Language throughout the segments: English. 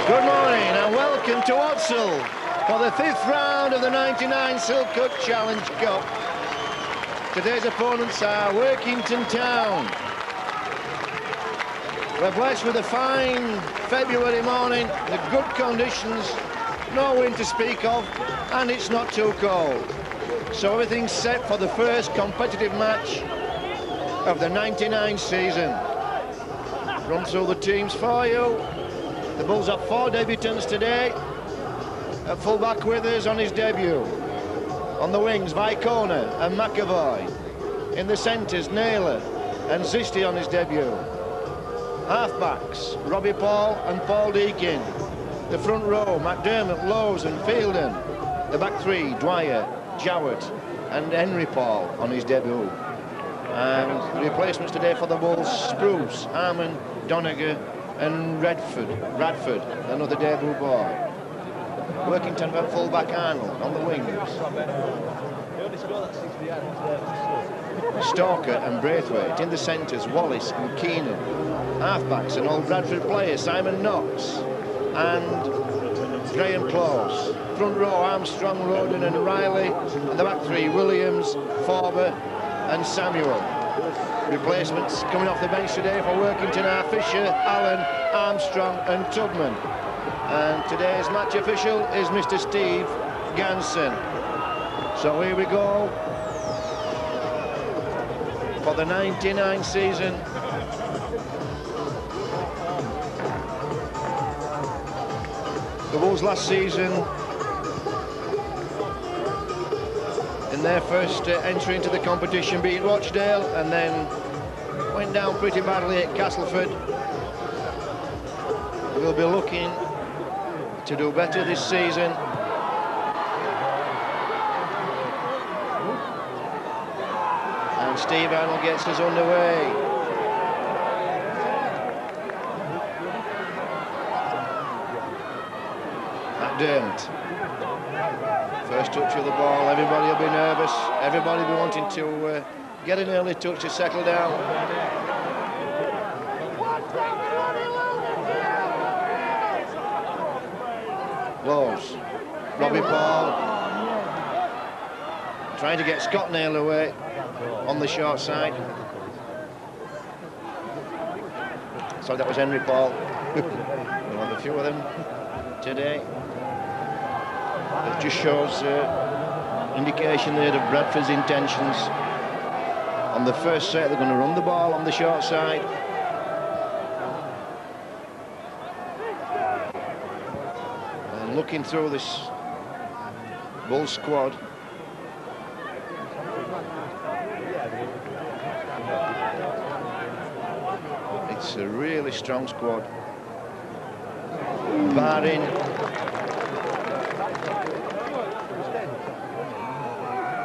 Good morning and welcome to Odsal for the 5th round of the 99 Silk Cut Challenge Cup. Today's opponents are Workington Town. We're blessed with a fine February morning, the good conditions, no wind to speak of, and it's not too cold. So everything's set for the first competitive match of the 99 season. Run through the teams for you. The Bulls have 4 debutants today. At full-back with us on his debut. On the wings, Vicona and McAvoy. In the centres, Naylor and Zisti on his debut. Half-backs, Robbie Paul and Paul Deakin. The front row, McDermott, Lowe's and Fielden. The back 3, Dwyer, Jowett and Henry Paul on his debut. And the replacements today for the Bulls, Spruce, Harmon, Doniger and Bradford, another debut boy. Workington at full-back, Arnold on the wings. Stalker and Braithwaite. In the centres, Wallace and Keenan. Half-backs, an old Bradford player, Simon Knox and Graham Close. Front row, Armstrong, Roden and Riley. And the back 3, Williams, Forber and Samuel. Replacements coming off the bench today for Workington are Fisher, Allen, Armstrong and Tubman. And today's match official is Mr. Steve Ganson. So here we go for the 99 season. The Bulls last season, in their first entry into the competition, beat Rochdale and then went down pretty badly at Castleford. We'll be looking to do better this season. And Steve Arnold gets us underway. McDermott. First touch of the ball, everybody will be nervous. Everybody will be wanting to get an early touch to settle down. Lowe's, Robbie Paul, trying to get Scott Nail away on the short side. So that was Henry Paul. We'll have a few of them today. It just shows indication there of Bradford's intentions. On the first set, they're going to run the ball on the short side. Looking through this Bulls squad, it's a really strong squad. Barring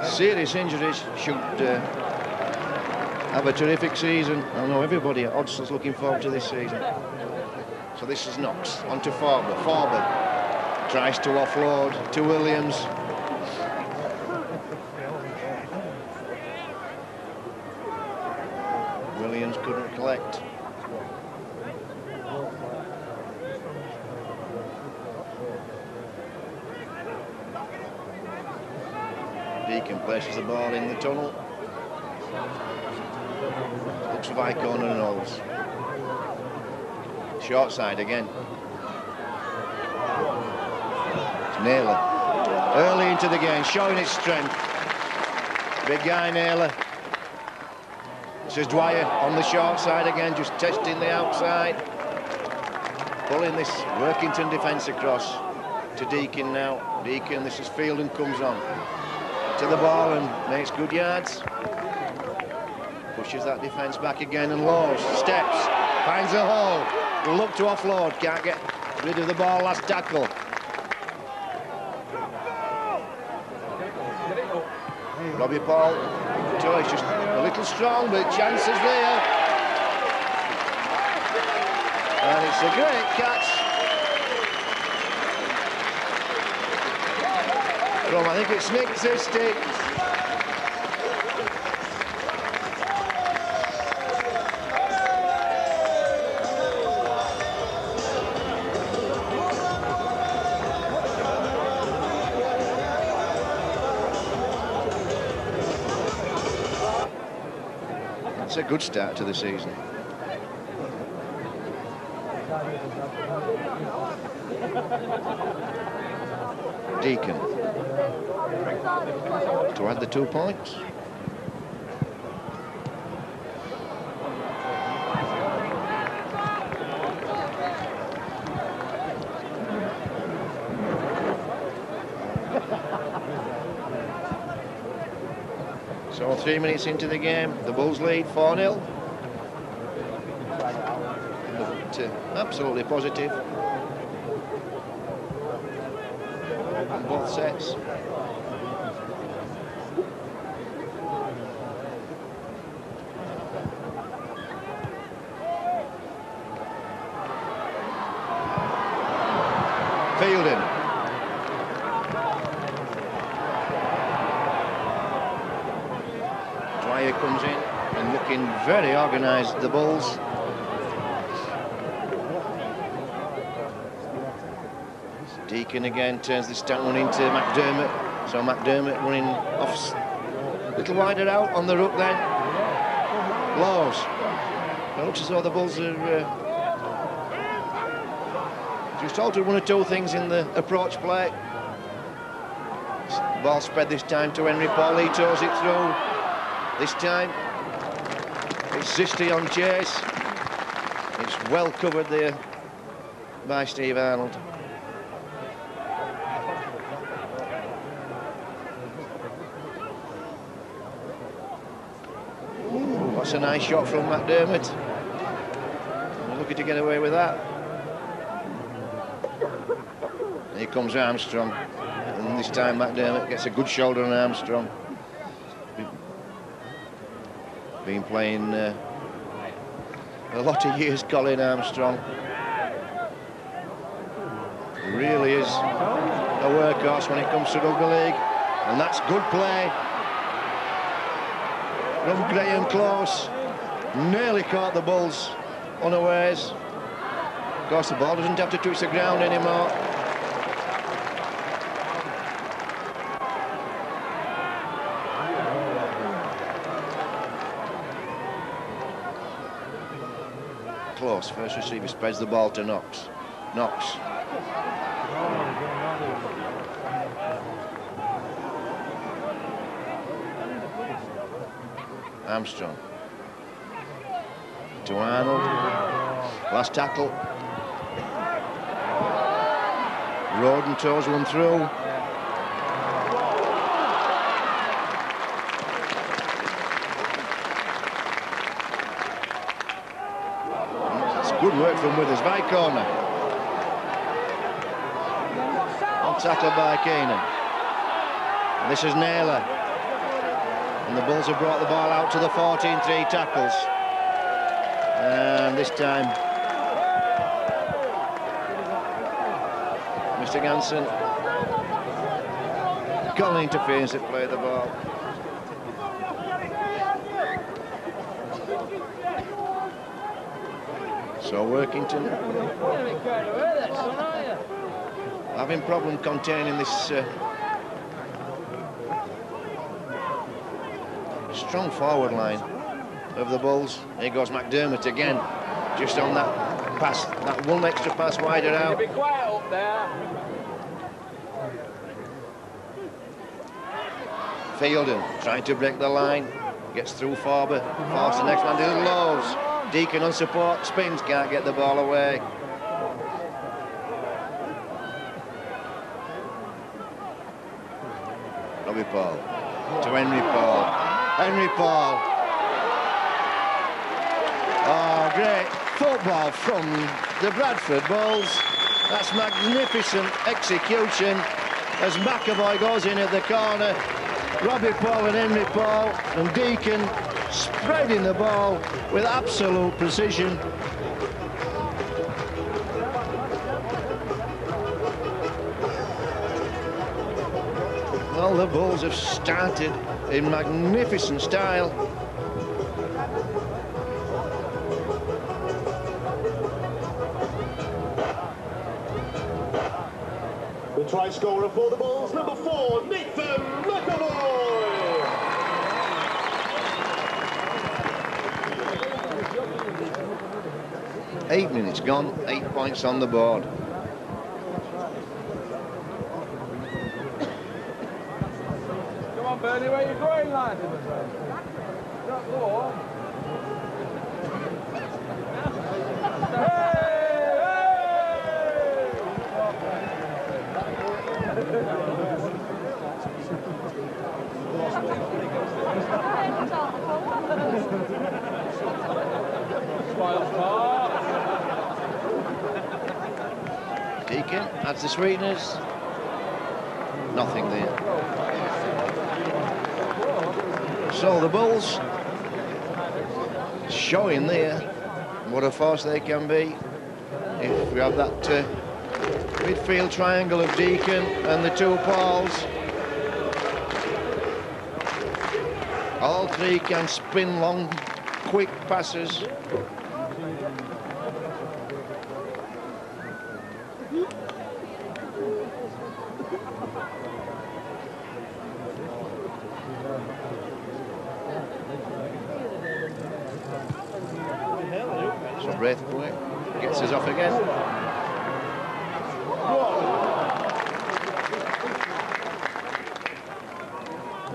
serious injuries, should have a terrific season. I know everybody at Odson's looking forward to this season. So this is Knox, on to Forber. Forber tries to offload to Williams. Williams couldn't collect. Deacon places the ball in the tunnel. Looks for Vicona and Knowles. Short side again. Naylor, early into the game, showing his strength. Big guy, Naylor. This is Dwyer on the short side again, just testing the outside. Pulling this Workington defence across to Deakin now. Deakin, this is Fielden, comes on to the ball and makes good yards. Pushes that defence back again and Laws steps, finds a hole. Will look to offload, can't get rid of the ball, last tackle. Robbie Paul, Joy's just a little strong, but chances there. And it's a great catch from, I think it's Nick Zisti. That's a good start to the season. Deacon to add the 2 points. So 3 minutes into the game, the Bulls lead 4-0. But absolutely positive on both sets. Fielding. Dwyer comes in and looking very organised, the Bulls. Deacon again turns the stunt one into McDermott. So McDermott running off a little wider out on the rook then. Lows. It looks as though the Bulls are just altered 1 or 2 things in the approach play. Ball spread this time to Henry Paul. He toes it through. This time it's Zisty on chase. It's well covered there by Steve Arnold. That's a nice shot from McDermott. Looking to get away with that. Here comes Armstrong. And this time McDermott gets a good shoulder on Armstrong. Been playing a lot of years, Colin Armstrong. He really is a workhorse when it comes to rugby league. And that's good play from Graham Close. Nearly caught the Bulls unawares. Of course, the ball doesn't have to touch the ground anymore. Close, first receiver, spreads the ball to Knox. Knox. Armstrong. To Arnold. Last tackle. Roden toes one through. Good work from Withers, by corner. On tackle by Keenan. And this is Naylor. And the Bulls have brought the ball out to the 14-3 tackles. And this time, Mr. Ganson calling interference to play the ball. So Workington having problem containing this strong forward line of the Bulls. Here goes McDermott again, just on that pass, that 1 extra pass wider out. Be quiet up there. Fielden trying to break the line, gets through Farber, force the next man to the Lows. Deacon on support, spins, can't get the ball away. Robbie Paul to Henry Paul. Henry Paul. Oh, great football from the Bradford Bulls. That's magnificent execution as McAvoy goes in at the corner. Robbie Paul and Henry Paul and Deacon spreading the ball with absolute precision. Well, the Bulls have started in magnificent style. The try scorer for the Bulls, number 4, Nathan McAvoy. 8 minutes gone, 8 points on the board. Come on, Bernie, where you going, lad? Don't go. Deacon adds the sweeteners. Nothing there. So the Bulls showing there what a force they can be if we have that midfield triangle of Deacon and the two Pauls. All three can spin long, quick passes. So Braithwaite gets us off again.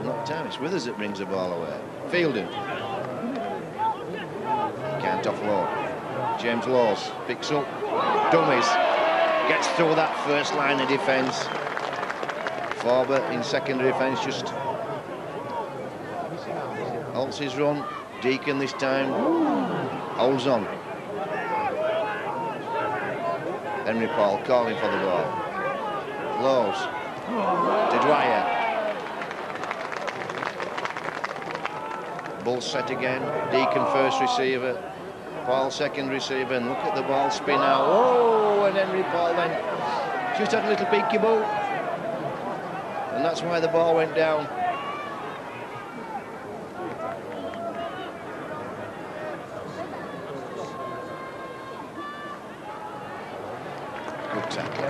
Not time, it's Withers that brings the ball away. Fielding. Can't offload. James Laws picks up. Dummies. Gets through that first line of defence. Forber in secondary defence just halts his run. Deacon this time holds on. Henry Paul calling for the ball. Laws to Dwyer. Bull set again. Deacon first receiver. Paul second receiver. And look at the ball spin out. Oh, and Henry Paul then just had a little peeky ball. And that's why the ball went down. Good tackle.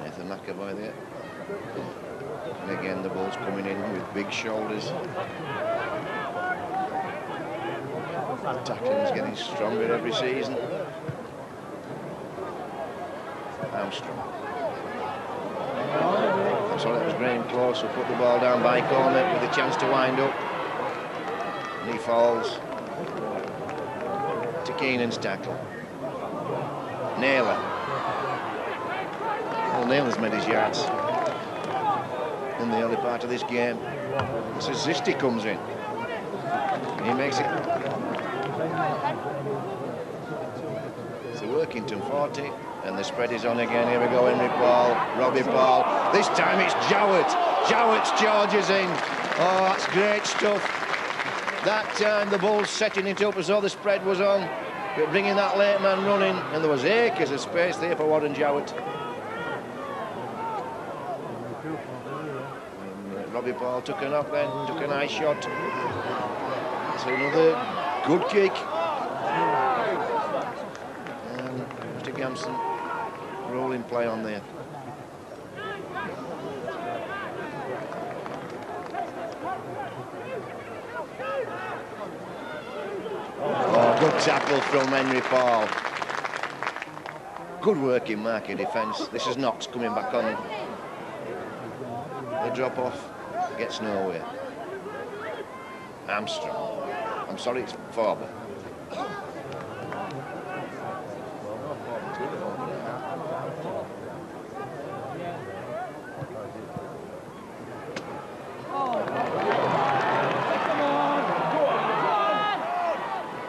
Nathan McAvoy there. And again, the Bulls coming in with big shoulders. The tackling's getting stronger every season. Armstrong. So that was Graham Close who put the ball down by corner with a chance to wind up. And he falls to Keenan's tackle. Naylor. Well, Naylor's made his yards in the early part of this game. So Zisti comes in. He makes it. So Workington 40, and the spread is on again. Here we go, Henry Paul, Robbie Paul. This time it's Jowett. Jowett's charges in. Oh, that's great stuff. That time the Bulls setting it up as though the spread was on, but bringing that late man running, and there was acres of space there for Warren Jowett. Robbie Paul took a knock then, took a nice shot. So another good kick. And Mr. Gamson rolling play on there. Oh, good tackle from Henry Paul. Good work in marking defence. This is Knox coming back on. The drop off gets nowhere. Armstrong. I'm sorry, it's Forber.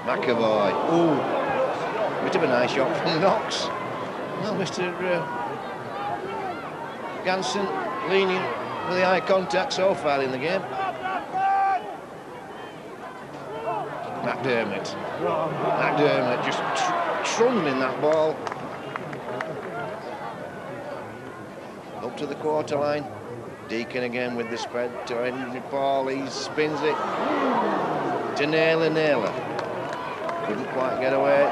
McAvoy. Ooh, bit of a nice shot from Knox. Well, Mr. Ganson leaning with the eye contact so far in the game. McDermott just trundling that ball up to the quarter line. Deacon again with the spread to Henry Paul. He spins it to Naylor. Couldn't quite get away.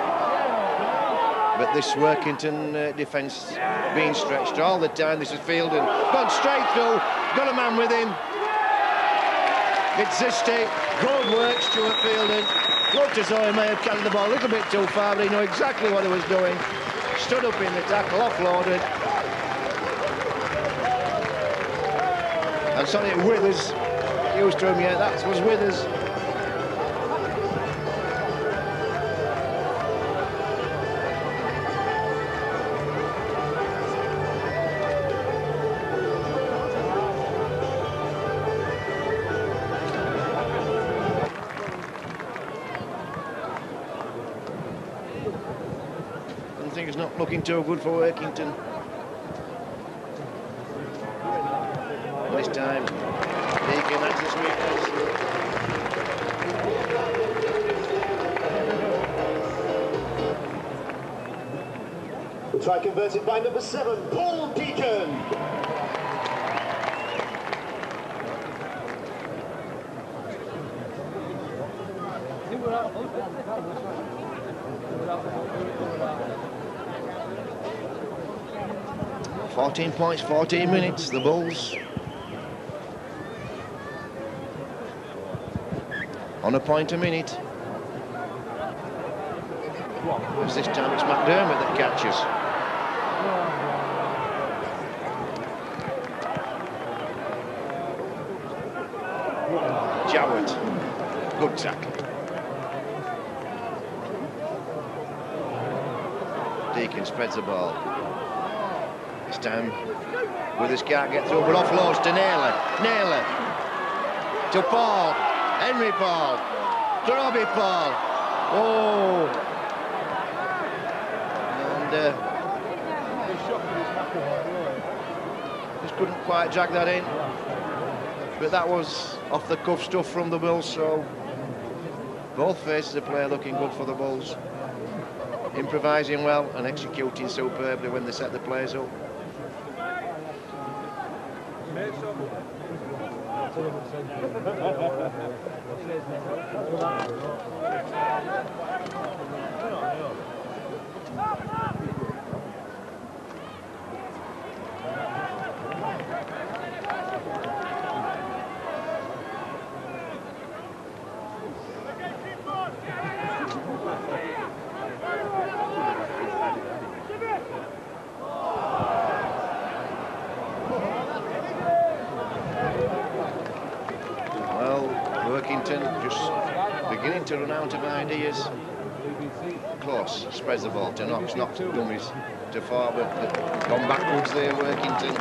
But this Workington defence being stretched all the time. This is Fielding. Gone straight through. Got a man with him. It's Zisti. Good work, Stuart Fielding. Looked as though he may have carried the ball a little bit too far, but he knew exactly what he was doing. Stood up in the tackle, offloaded. And sorry, Withers, used to him yet, that was Withers. Things not looking too good for Workington. This time, Deacon has his weakness. The try converted by number 7, Paul Deacon. "14 points, 14 minutes, the Bulls. On a point a minute. As this time it's McDermott that catches. Jowett, good tackle. Deacon spreads the ball. This time, Withers can't get through, but offloads to Naylor. Naylor to Paul. Henry Paul. To Robbie Paul. Oh. And just couldn't quite drag that in. But that was off the cuff stuff from the Bulls, so both faces of play looking good for the Bulls. Improvising well and executing superbly when they set the plays up. Workington just beginning to run out of ideas. Close spreads the ball to Knox. Knox dummies to forward. Gone backwards there, Workington.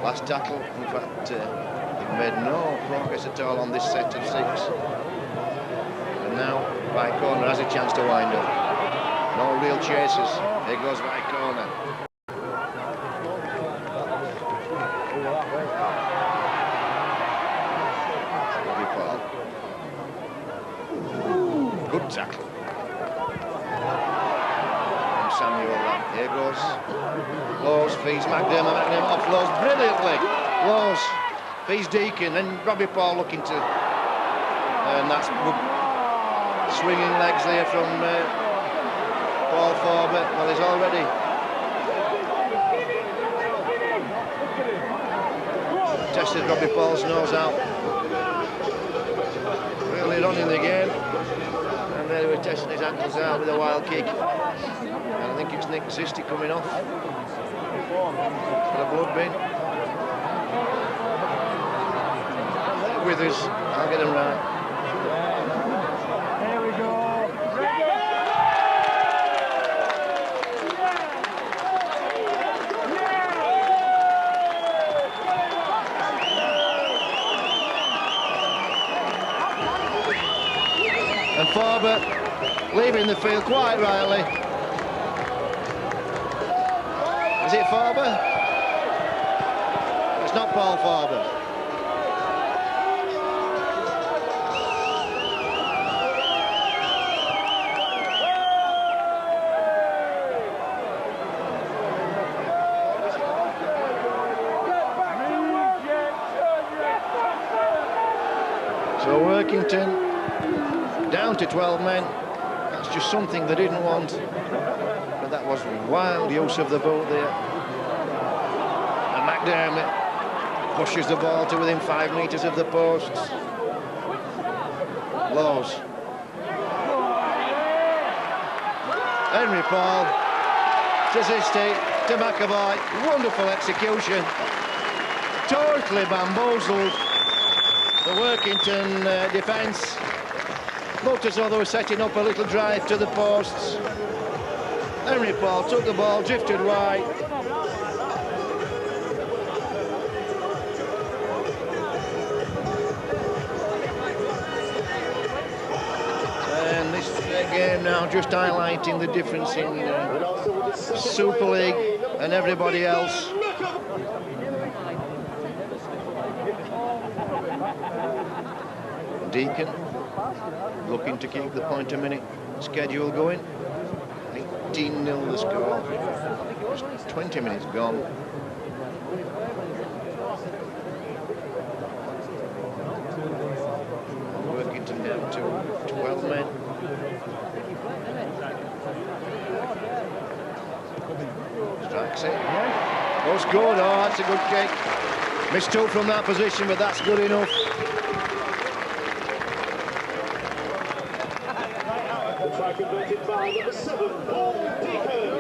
Last tackle, in fact, they've made no progress at all on this set of 6. And now Vicona has a chance to wind up. No real chasers. Here goes Vicona. Good tackle. From Samuel. Here goes Lowe's, feeds McDermott. McDermott offloads brilliantly. Lowe's feeds Deacon, and Robbie Paul looking to. And that's good swinging legs there from Paul Forbert. Well, he's already tested Robbie Paul's nose out. Really running the game. And they were testing his ankles out with a wild kick. And I think it's Nick Zisti coming off for the blood bin. Withers, I'll get him right. Here we go. And Forbert leaving the field quite rightly. Is it Forbert? It's not Paul Forbert. So Workington down to 12 men. That's just something they didn't want. But that was wild use of the boot there. And McDermott pushes the ball to within 5 metres of the posts. Lowe's Henry Paul to Zisti to McAvoy. Wonderful execution. Totally bamboozled the Workington defence. Looked as though they were setting up a little drive to the posts. Henry Paul took the ball, drifted wide. And this game now just highlighting the difference in Super League and everybody else. Deacon looking to keep the point-a-minute schedule going. 18-0 the score. Just 20 minutes gone. Workington down to 12 men. Strikes it. Oh, scored. Oh, that's a good kick. Missed two from that position, but that's good enough. The try converted by number 7, Paul Deacon.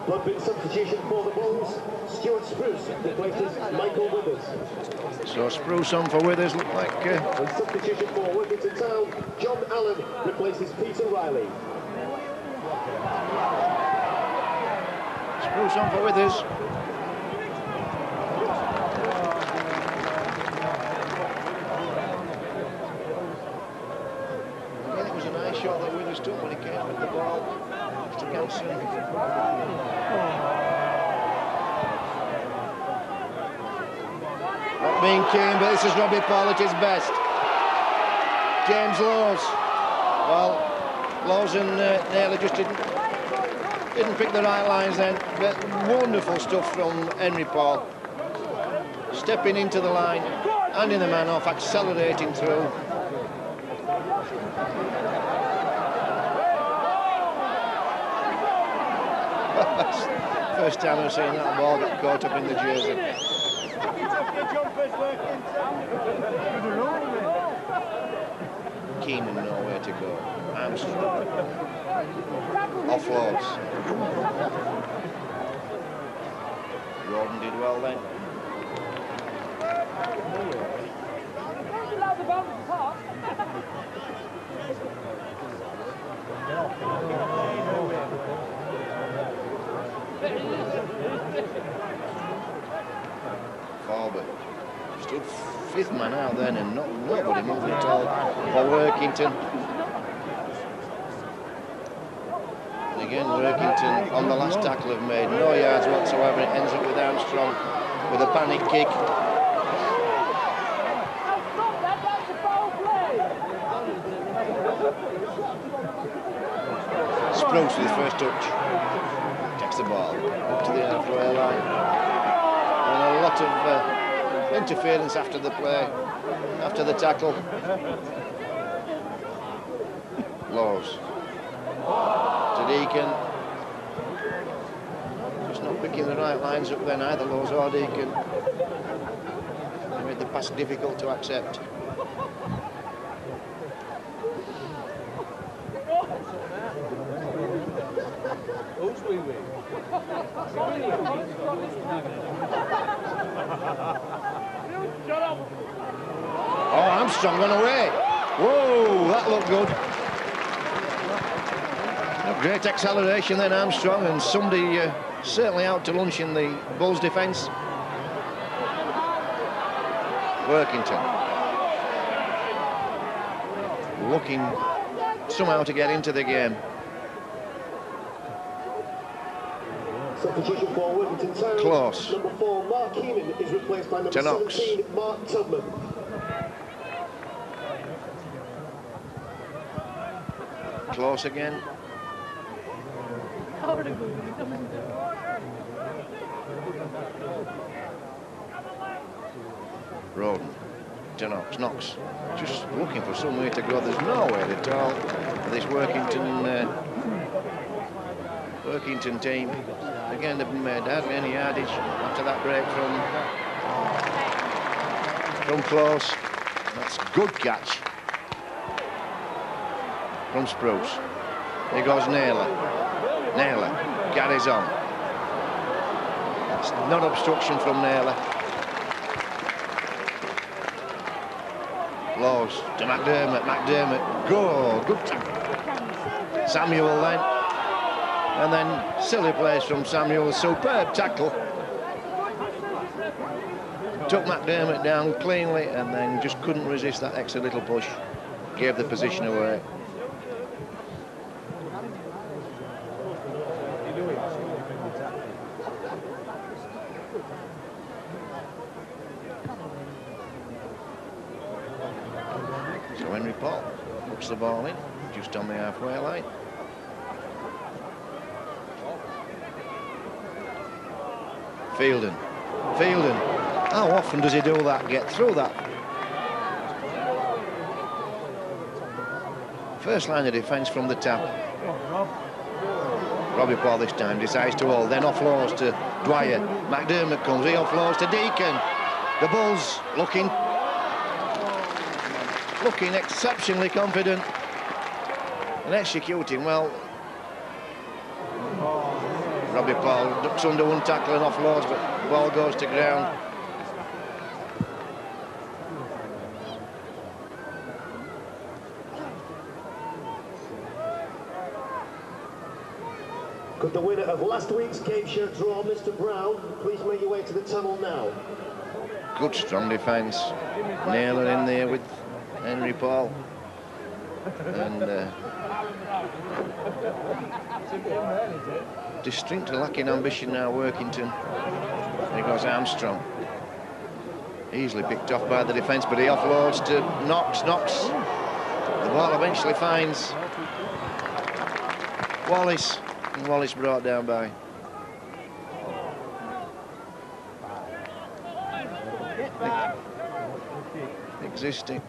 Blood-bin substitution for the Bulls. Stuart Spruce replaces Michael Withers. So Spruce on for Withers, look like... And substitution for Workington Town, John Allen replaces Peter Riley. Spruce on for Withers. Again, it was a nice shot that Withers took when he came with the ball to Gelson. Not being keen, but this is Robbie Paul at his best. James Lowes. Well, Lowes and Naylor just didn't pick the right lines then, but wonderful stuff from Henry Paul. Stepping into the line, handing the man off, accelerating through. First time I've seen that ball get caught up in the jersey. Keenan nowhere to go. Armstrong. Offloads. Roden did well then. Falbert stood fifth man out then and nobody moving at all for Workington. And again, Workington on the last tackle have made no yards whatsoever. It ends up with Armstrong with a panic kick. Spruce with his first touch. Takes the ball up to the halfway line. And a lot of interference after the play, after the tackle. Lowes to Deacon. Just not picking the right lines up then either, Lowes or Deacon. They made the pass difficult to accept. Oh, Armstrong ran away. Whoa, that looked good. Great acceleration then, Armstrong, and somebody certainly out to lunch in the Bulls' defence. Workington looking somehow to get into the game. Substitution for Workington Town. Close. Number 4, Mark Keenan, is replaced by number 17, Mark Tubman. Close again. Roden to Knox, just looking for somewhere to go. There's nowhere at all for this Workington Workington team. Again, they've made hardly any yardage after that break from close. That's good catch from Spruce. Here goes Naylor. Naylor carries on. It's not obstruction from Naylor. Close to McDermott. McDermott, good tackle. Samuel then. And then silly place from Samuel. Superb tackle. Took McDermott down cleanly and then just couldn't resist that extra little push. Gave the position away. So Henry Paul puts the ball in, just on the halfway line. Fielden. How often does he do that? Get through that. First line of defence from the tap. Robbie Paul this time decides to hold, then offloads to Dwyer. McDermott comes, he offloads to Deacon. The Bulls looking exceptionally confident and executing well. Robbie Paul ducks under one tackle and offloads, but the ball goes to ground. Could the winner of last week's game share draw, Mr. Brown, please make your way to the tunnel now? Good strong defence. Naylor in there with Henry Paul. And distinctly lacking ambition now, Workington. There goes Armstrong. Easily picked off by the defence, but he offloads to Knox. The ball eventually finds Wallace. And Wallace brought down by existing.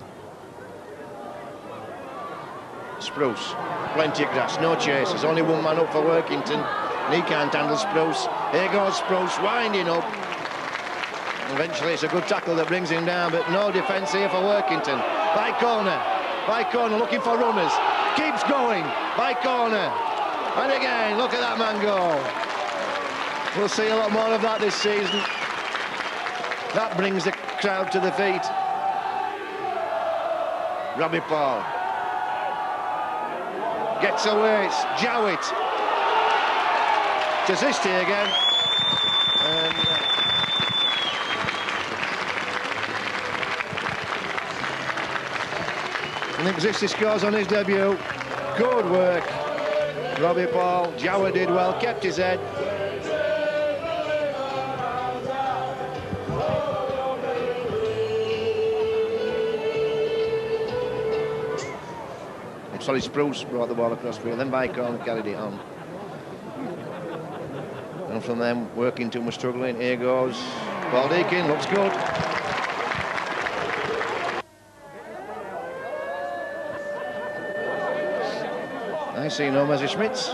Spruce, plenty of grass, no chasers, only one man up for Workington, and he can't handle Spruce. Here goes Spruce, winding up. Eventually it's a good tackle that brings him down, but no defence here for Workington. By corner, looking for runners, keeps going, by corner. And again, look at that man go. We'll see a lot more of that this season. That brings the crowd to the feet. Robbie Paul gets away, it's Jowett. To Zisti again. And I think Zisti scores on his debut. Good work. Robbie Paul, Jowett did well, kept his head. Sorry, Spruce brought the ball across field, then Bycorn carried it on. And from them, Workington was struggling. Here goes Paul Deakin, looks good. I see no Messerschmitts.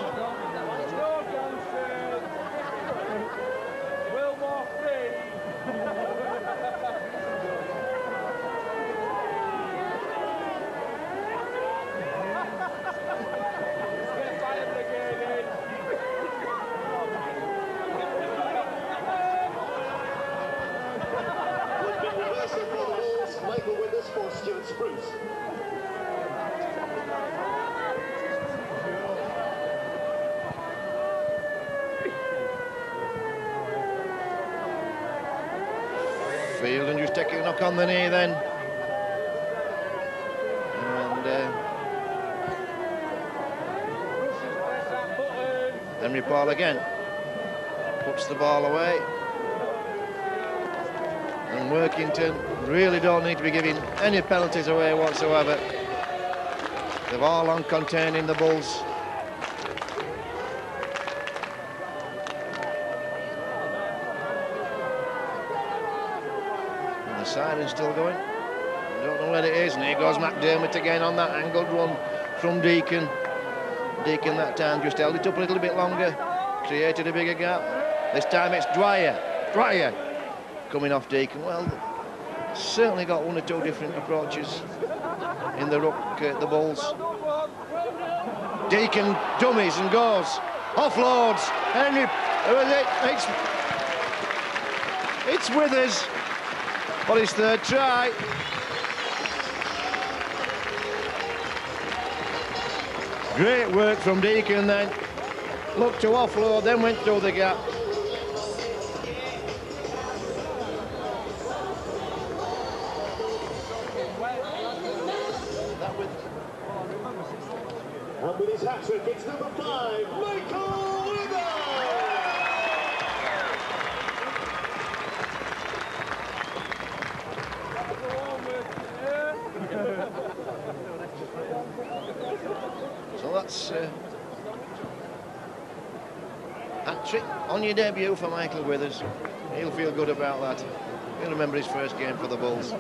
Fielden just taking a knock on the knee then. And Henry Paul again puts the ball away. And Workington really don't need to be giving any penalties away whatsoever. They've all on containing the Bulls. The siren's still going. I don't know where it is, and here goes McDermott again on that angled run from Deacon. Deacon that time just held it up a little bit longer. created a bigger gap. This time it's Dwyer. Dwyer coming off Deacon. Well, certainly got one or two different approaches in the ruck, the Bulls. Deacon dummies and goes. Offloads. Henry, it's Withers for his third try. Great work from Deacon then. Looked to offload, then went through the gap. And with his hat-trick, it's number 5, Michael Withers! So that's hat-trick on your debut for Michael Withers. He'll feel good about that. He'll remember his first game for the Bulls.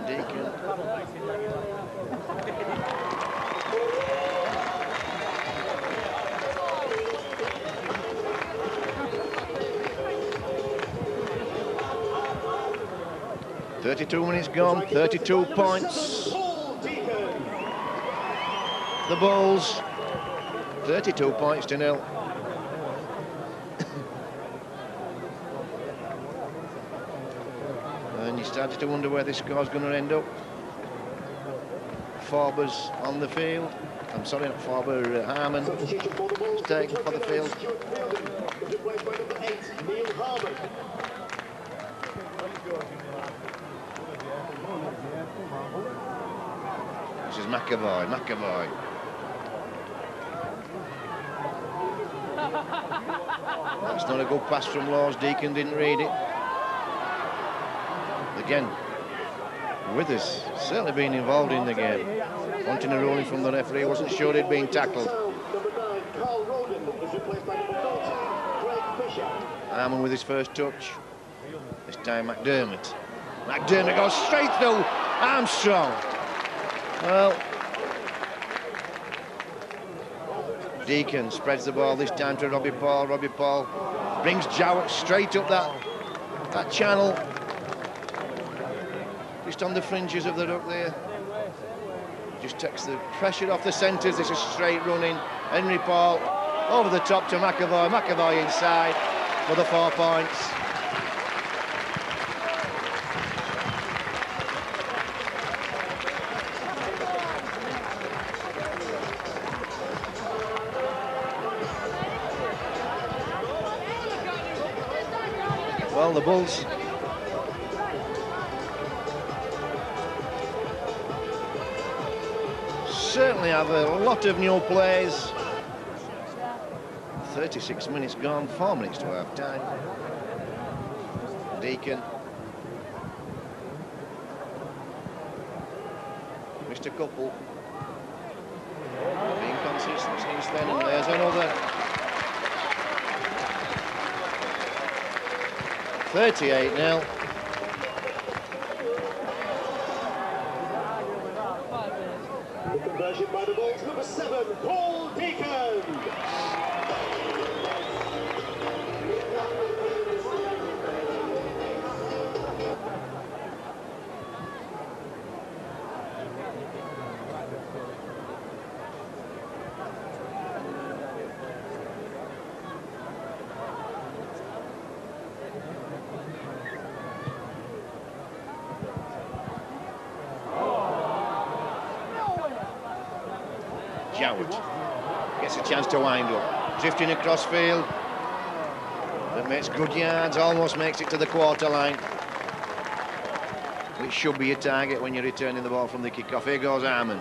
Deacon. .32 minutes gone, 32 points. The Bulls, 32 points to 0. And you started to wonder where this score's going to end up. Farber's on the field. I'm sorry, not Farber, Harmon is taken for the field. This is McAvoy. That's not a good pass from Laws. Deacon didn't read it. Again, Withers certainly been involved in the game. Wanting a ruling from the referee, wasn't sure he'd been tackled. Harmon with his first touch. This time McDermott. McDermott goes straight through Armstrong. Well, Deacon spreads the ball this time to Robbie Paul. Robbie Paul brings Jowett straight up that channel. Just on the fringes of the ruck there. Just takes the pressure off the centres. This is straight running. Henry Paul over the top to McAvoy. McAvoy inside for the 4 points. Well, the Bulls certainly have a lot of new plays. 36 minutes gone, 4 minutes to half time. Deacon. Mr. Couple. Being consistent since then, and there's another. 38 now. The conversion by the Bulls, number 7, Paul Deacon. Jowett gets a chance to wind up, drifting across field. That makes good yards, almost makes it to the quarter line. Which should be a target when you're returning the ball from the kick-off. Here goes Harmon.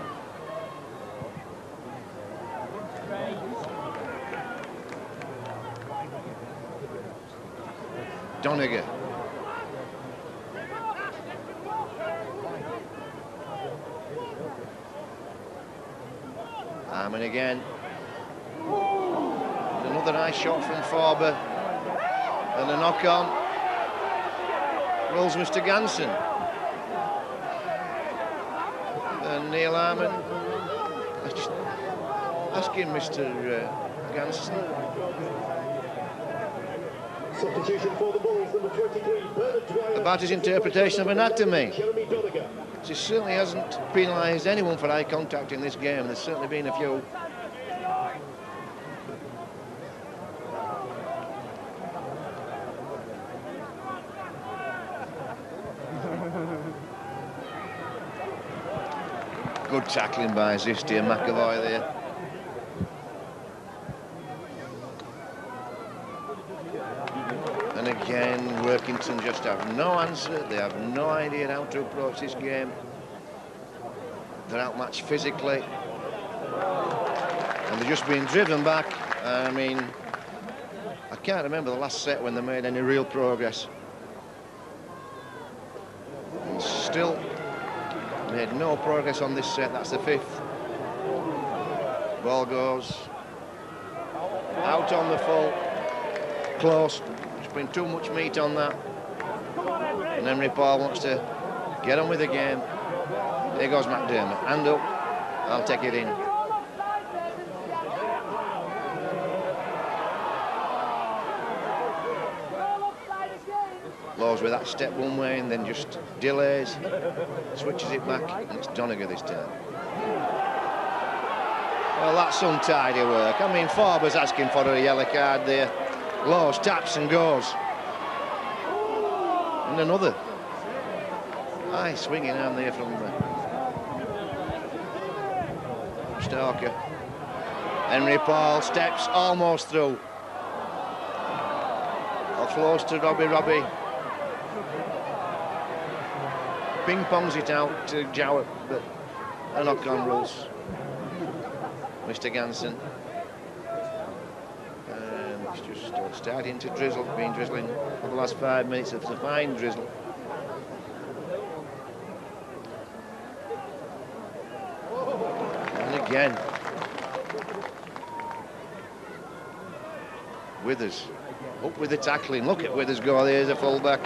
Doniger. Harmon again. Another nice shot from Farber. And a knock on. Rolls Mr. Ganson. And Neil Harmon. Asking Mr. Ganson. Substitution for the Bulls, number 23, Bernard Dwyer. About his interpretation of anatomy. He certainly hasn't penalised anyone for eye contact in this game. There's certainly been a few. Good tackling by Zisty and McAvoy there. And again, Workington just have no answer. They have no idea how to approach this game. They're outmatched physically. And they're just being driven back. I mean, I can't remember the last set when they made any real progress. And still made no progress on this set. That's the 5th. Ball goes out on the full. Close. There's been too much meat on that. And Henry Paul wants to get on with the game. There goes McDermott. Hand up. I'll take it in. Lows with that step one way and then just delays, switches it back, and it's Doniger this time. Well, that's untidy work. I mean, Farber's asking for a yellow card there. Lows, taps and goes. And another. High swinging arm there from Starker. Henry Paul steps almost through. Offloads to Robbie. Ping-pongs it out to Jowett, but a knock-on rules. Mr. Ganson. And it's just starting to drizzle, been drizzling for the last 5 minutes. It's a fine drizzle. And again, Withers, up with the tackling. Look at Withers go, there's a full-back.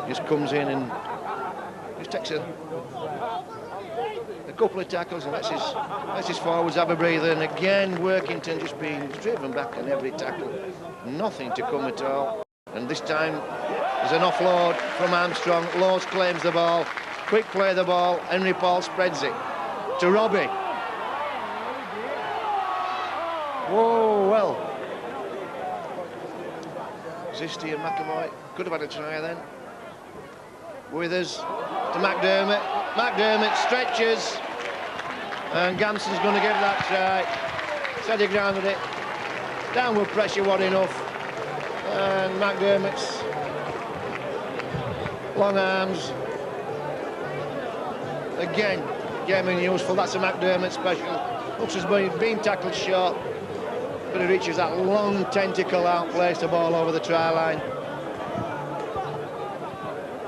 Just comes in and just takes a couple of tackles and lets his forwards have a breather. And again, Workington just being driven back on every tackle. Nothing to come at all. And this time, there's an offload from Armstrong. Laws claims the ball. Quick play the ball. Henry Paul spreads it to Robbie. Whoa, well. Zisty and McAvoy could have had a try then. Withers to McDermott. McDermott stretches. And Ganson's going to give that try. Said he grounded it. Downward pressure wasn't enough. And McDermott's long arms. Again, gaming useful. That's a McDermott special. Looks as though he's been tackled short. But he reaches that long tentacle out, plays the ball over the try line.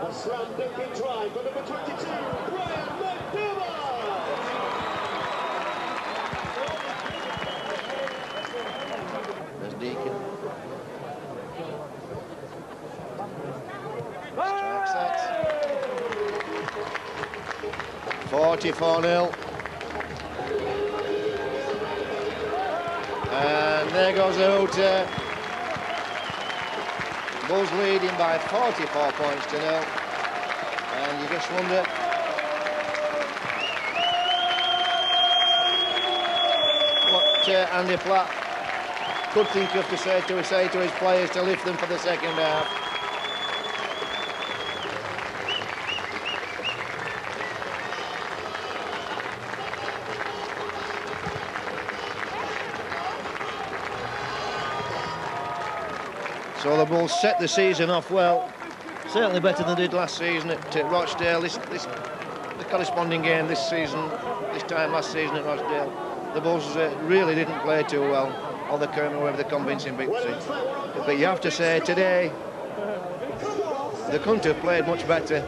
A slam-dunking try for number 22, Brian McDermott. There's Deacon. Strike set. 44-0. And there goes the hooter. Bulls leading by 44 points to 0. And you just wonder what Andy Platt could think of to say to his players to lift them for the second half. So the Bulls set the season off well, certainly better than they did last season at Rochdale. The corresponding game this time last season at Rochdale, the Bulls really didn't play too well, or they came away with a convincing victory. But you have to say today, they couldn't have played much better.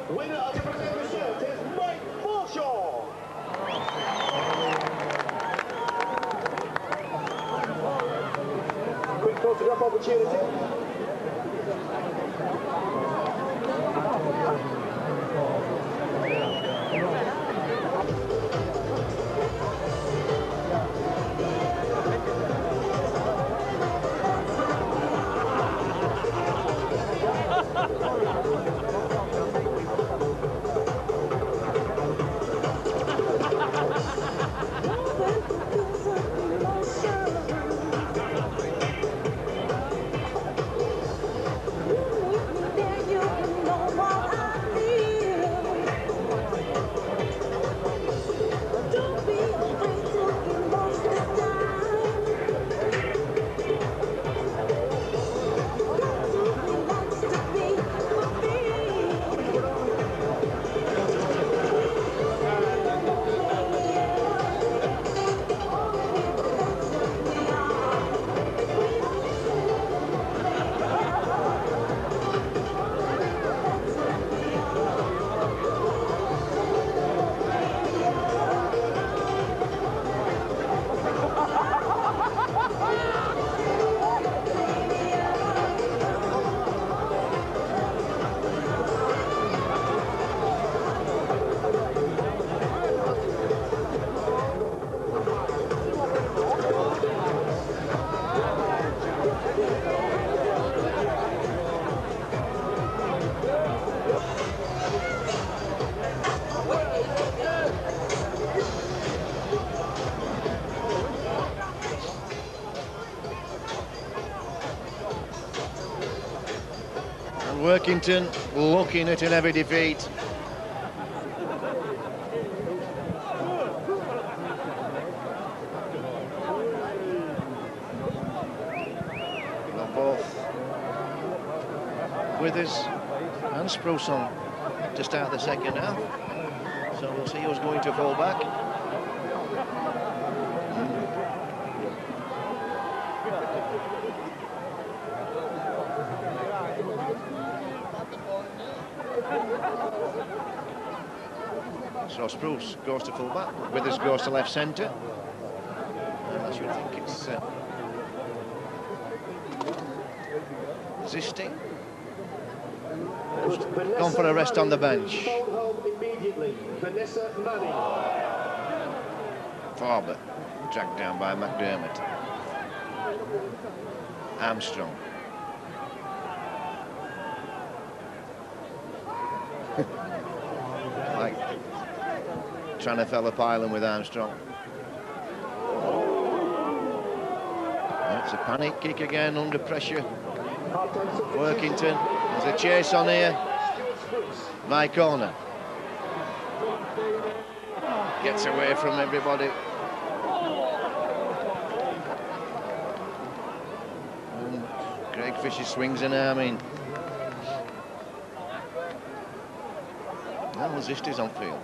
Winner of the Brazilian shirt is Mike Forshaw. Quick photograph opportunity. Workington looking at an heavy defeat. Well, both Withers and Spruce on to start the second half. So we'll see who's going to fall back. So Spruce goes to full back, Withers goes to left centre. And I should think it's Zisting. Gone for a rest on the bench. Farber dragged down by McDermott. Armstrong. Like trying to fell a pylon with Armstrong. It's a panic kick again under pressure. Workington. There's a chase on here. My corner. Gets away from everybody. Craig Fisher swings an arm in. Well, Zisti's on field.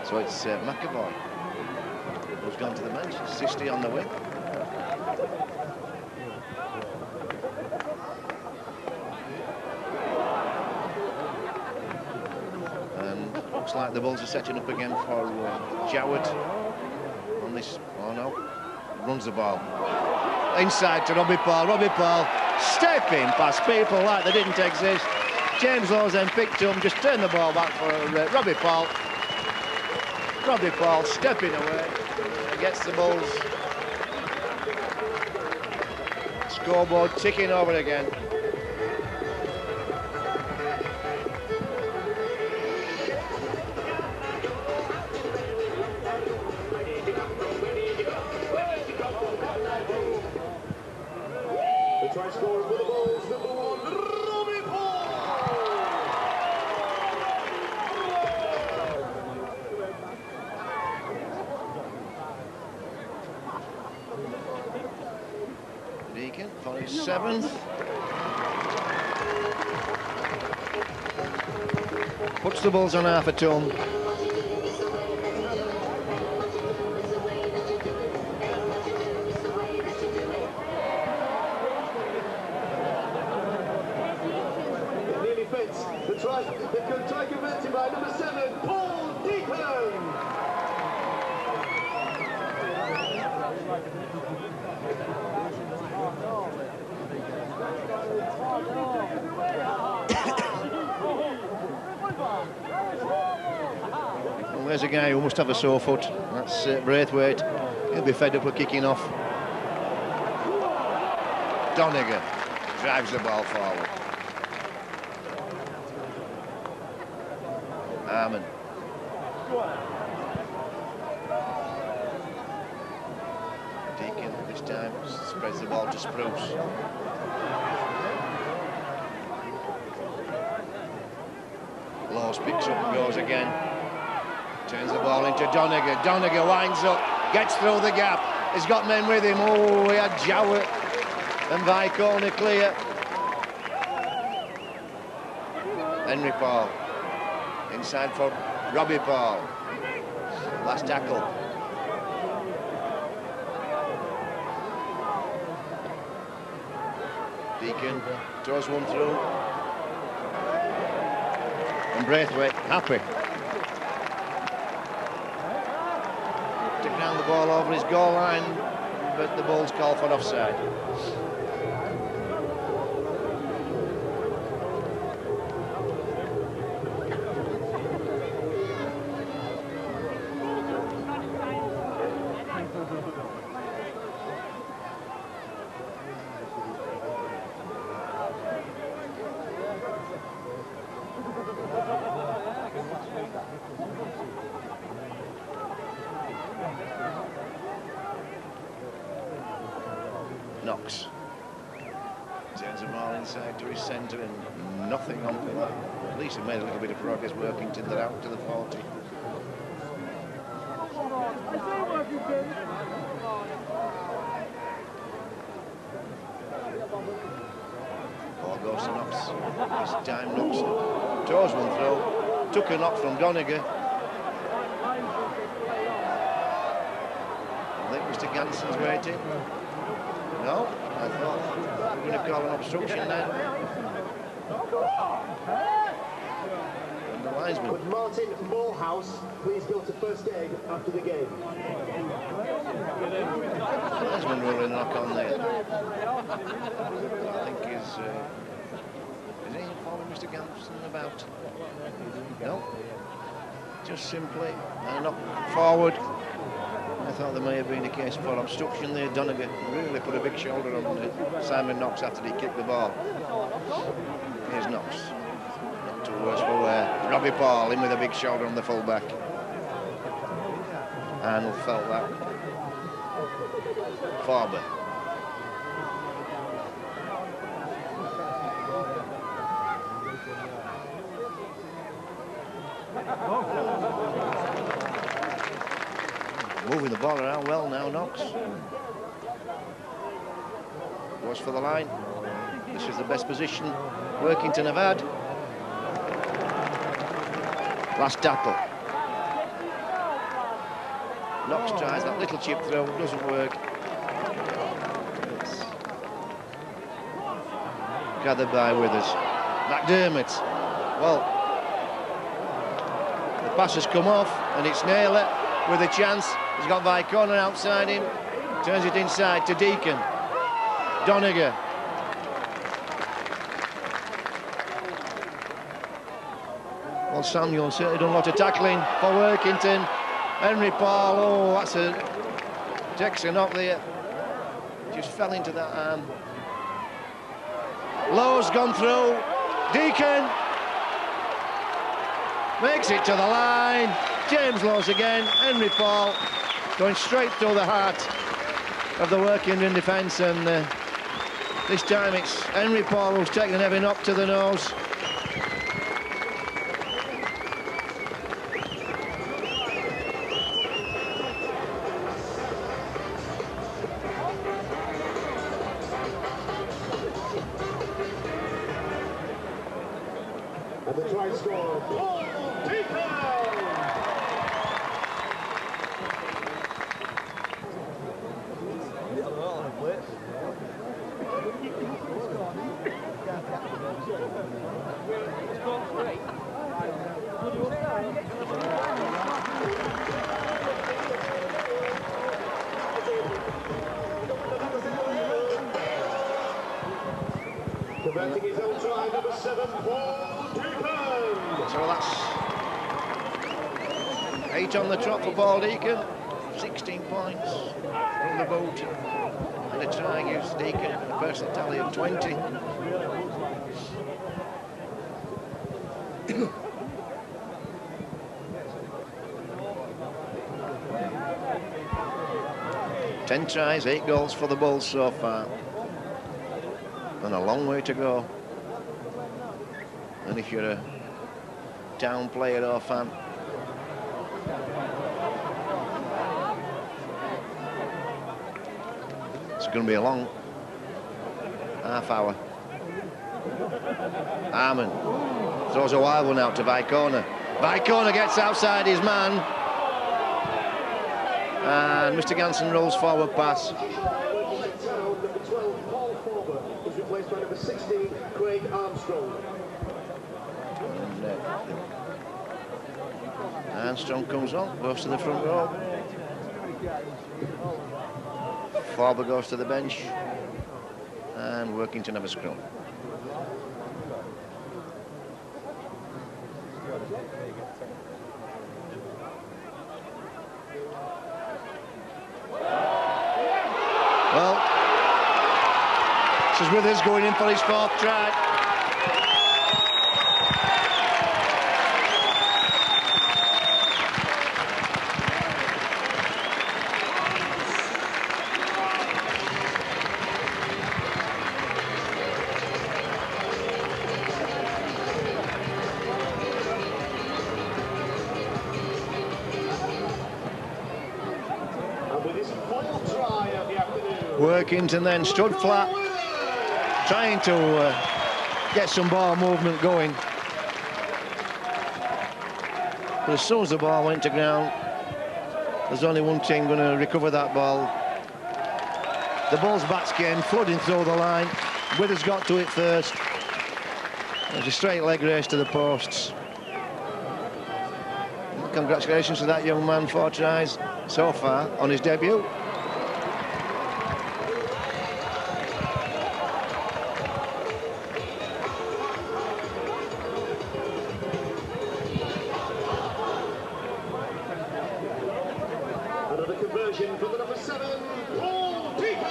So it's McAvoy who's gone to the bench. Zisti on the wing. And looks like the Bulls are setting up again for Jowett on this. Oh no, runs the ball inside to Robbie Paul. Robbie Paul stepping past people like they didn't exist. James Laws then picked him, just turned the ball back for Robbie Paul. Robbie Paul stepping away, gets the Bulls. Scoreboard ticking over again. The try scorer for the Bulls, number 1, Robbie Paul. Deacon for his 7th. Puts the Bulls on half a ton. The good try converted by number 7, Paul Deacon. Well, there's a guy who must have a sore foot. That's Braithwaite. He'll be fed up with kicking off. Doniger drives the ball forward. Harmon. Deacon this time spreads the ball to Spruce. Laws picks up and goes again. Turns the ball into Doniger. Doniger winds up, gets through the gap. He's got men with him. Oh, he had Jowett and Vicona clear. Henry Paul. Inside for Robbie Paul. Last tackle. Deacon throws one through. And Braithwaite happy to ground the ball over his goal line, but the Bulls call for offside. No. Knox. Turns the ball inside to his centre and nothing on for that. At least he made a little bit of progress. Workington, they're out to the 40. Ball goes to Knox. This time Knox toes one throw. Took a knock from Doniger. I think Mr. Ganson's waiting. No, I thought we were going to call an obstruction then. And the linesman. Would Martin Morehouse please go to first aid after the game? The linesman will really knock on there. I think is he informing Mr. Ganson about? No. Just simply a knock forward. I thought there may have been a case for obstruction there. Doniger really put a big shoulder on Simon Knox after he kicked the ball. Here's Knox. Not too worse for wear. Robbie Paul in with a big shoulder on the fullback. Arnold felt that. Farber. Moving the ball around well now, Knox. Goes for the line. This is the best position Workington have had. Last tackle. Knox tries that little chip throw, doesn't work. It's gathered by Withers. McDermott. Well, the pass has come off, and it's Naylor with a chance. He's got Vicona outside him. Turns it inside to Deacon. Doniger. Well, Samuel certainly done a lot of tackling for Workington. Henry Paul, oh, that's a Jackson up there. Just fell into that arm. Lowe's gone through. Deacon makes it to the line. James Lowe's again. Henry Paul going straight through the heart of the Workington defence, and this time it's Henry Paul who's taken a heavy knock to the nose. And the try scorer, Paul Deacon! Converting his own try, number 7, Paul Deacon. So that's 8 on the trot for Paul Deacon. 16 points from the boot. And a try gives Deacon a personal tally of 20. Ten tries, 8 goals for the Bulls so far. And a long way to go. And if you're a Town player or fan, it's going to be a long half hour. Arman throws a wild one out to Vicona. Vicona gets outside his man. And Mr. Ganson rolls forward pass. Number 12, Paul Farber, is replaced by number 16, Craig Armstrong. And Armstrong comes on, goes to the front row. Farber goes to the bench. And Workington have a scrum. Well, this is Withers going in for his 4th try. Workington then stood flat, trying to get some ball movement going. But as soon as the ball went to ground, there's only one team going to recover that ball. The Bulls bats came flooding through the line. Withers got to it first. There's a straight leg race to the posts. Congratulations to that young man, 4 tries so far on his debut. Another conversion from the number 7, Paul Deacon.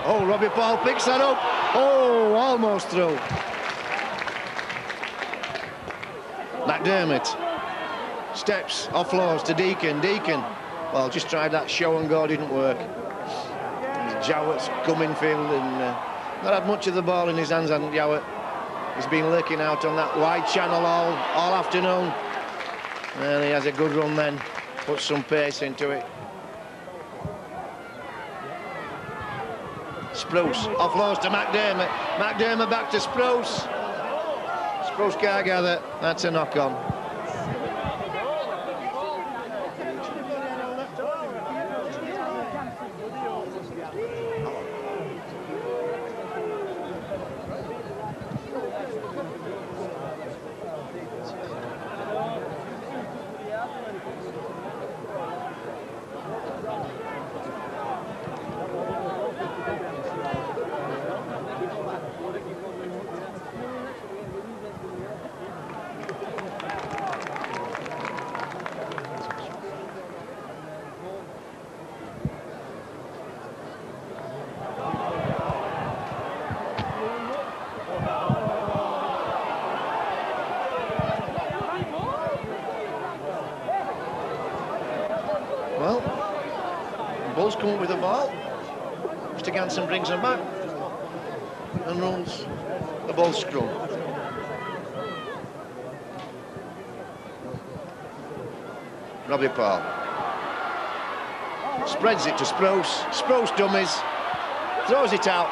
Oh, Robbie Paul picks that up. Oh, almost through. McDermott steps, offloads to Deacon. Deacon, well, just tried that show and go, didn't work. Jowett's come in field and not had much of the ball in his hands, hasn't Jowett? He's been lurking out on that wide channel all afternoon. Well, he has a good run then, puts some pace into it. Spruce offloads to McDermott. McDermott back to Spruce. Spruce can't gather. That's a knock on. Well, Bulls come up with the ball. Mr. Ganson brings them back and rules the ball scrum. Robbie Paul spreads it to Spruce. Spruce dummies, throws it out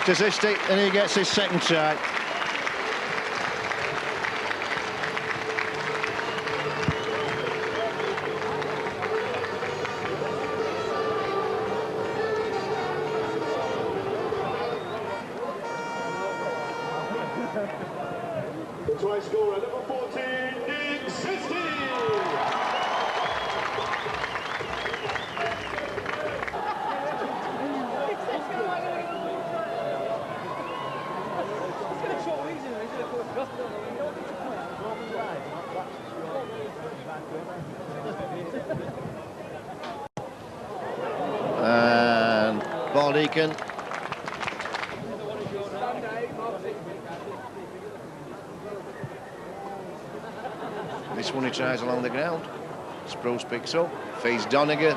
to Zistic, and he gets his second try. The try scorer, number 14, Nick Sisti. And ball Deacon. This one he tries along the ground. Spruce picks up, feeds Doniger.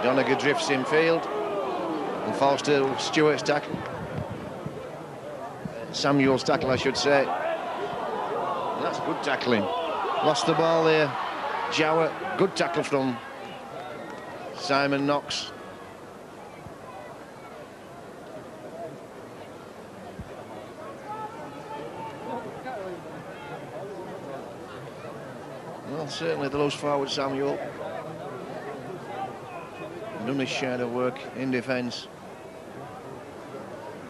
Doniger drifts in field and falls to Stewart's tackle. Samuel's tackle, I should say. And that's good tackling. Lost the ball there. Jowett, good tackle from Simon Knox. Well, certainly the loose forward Samuel done his share of work in defence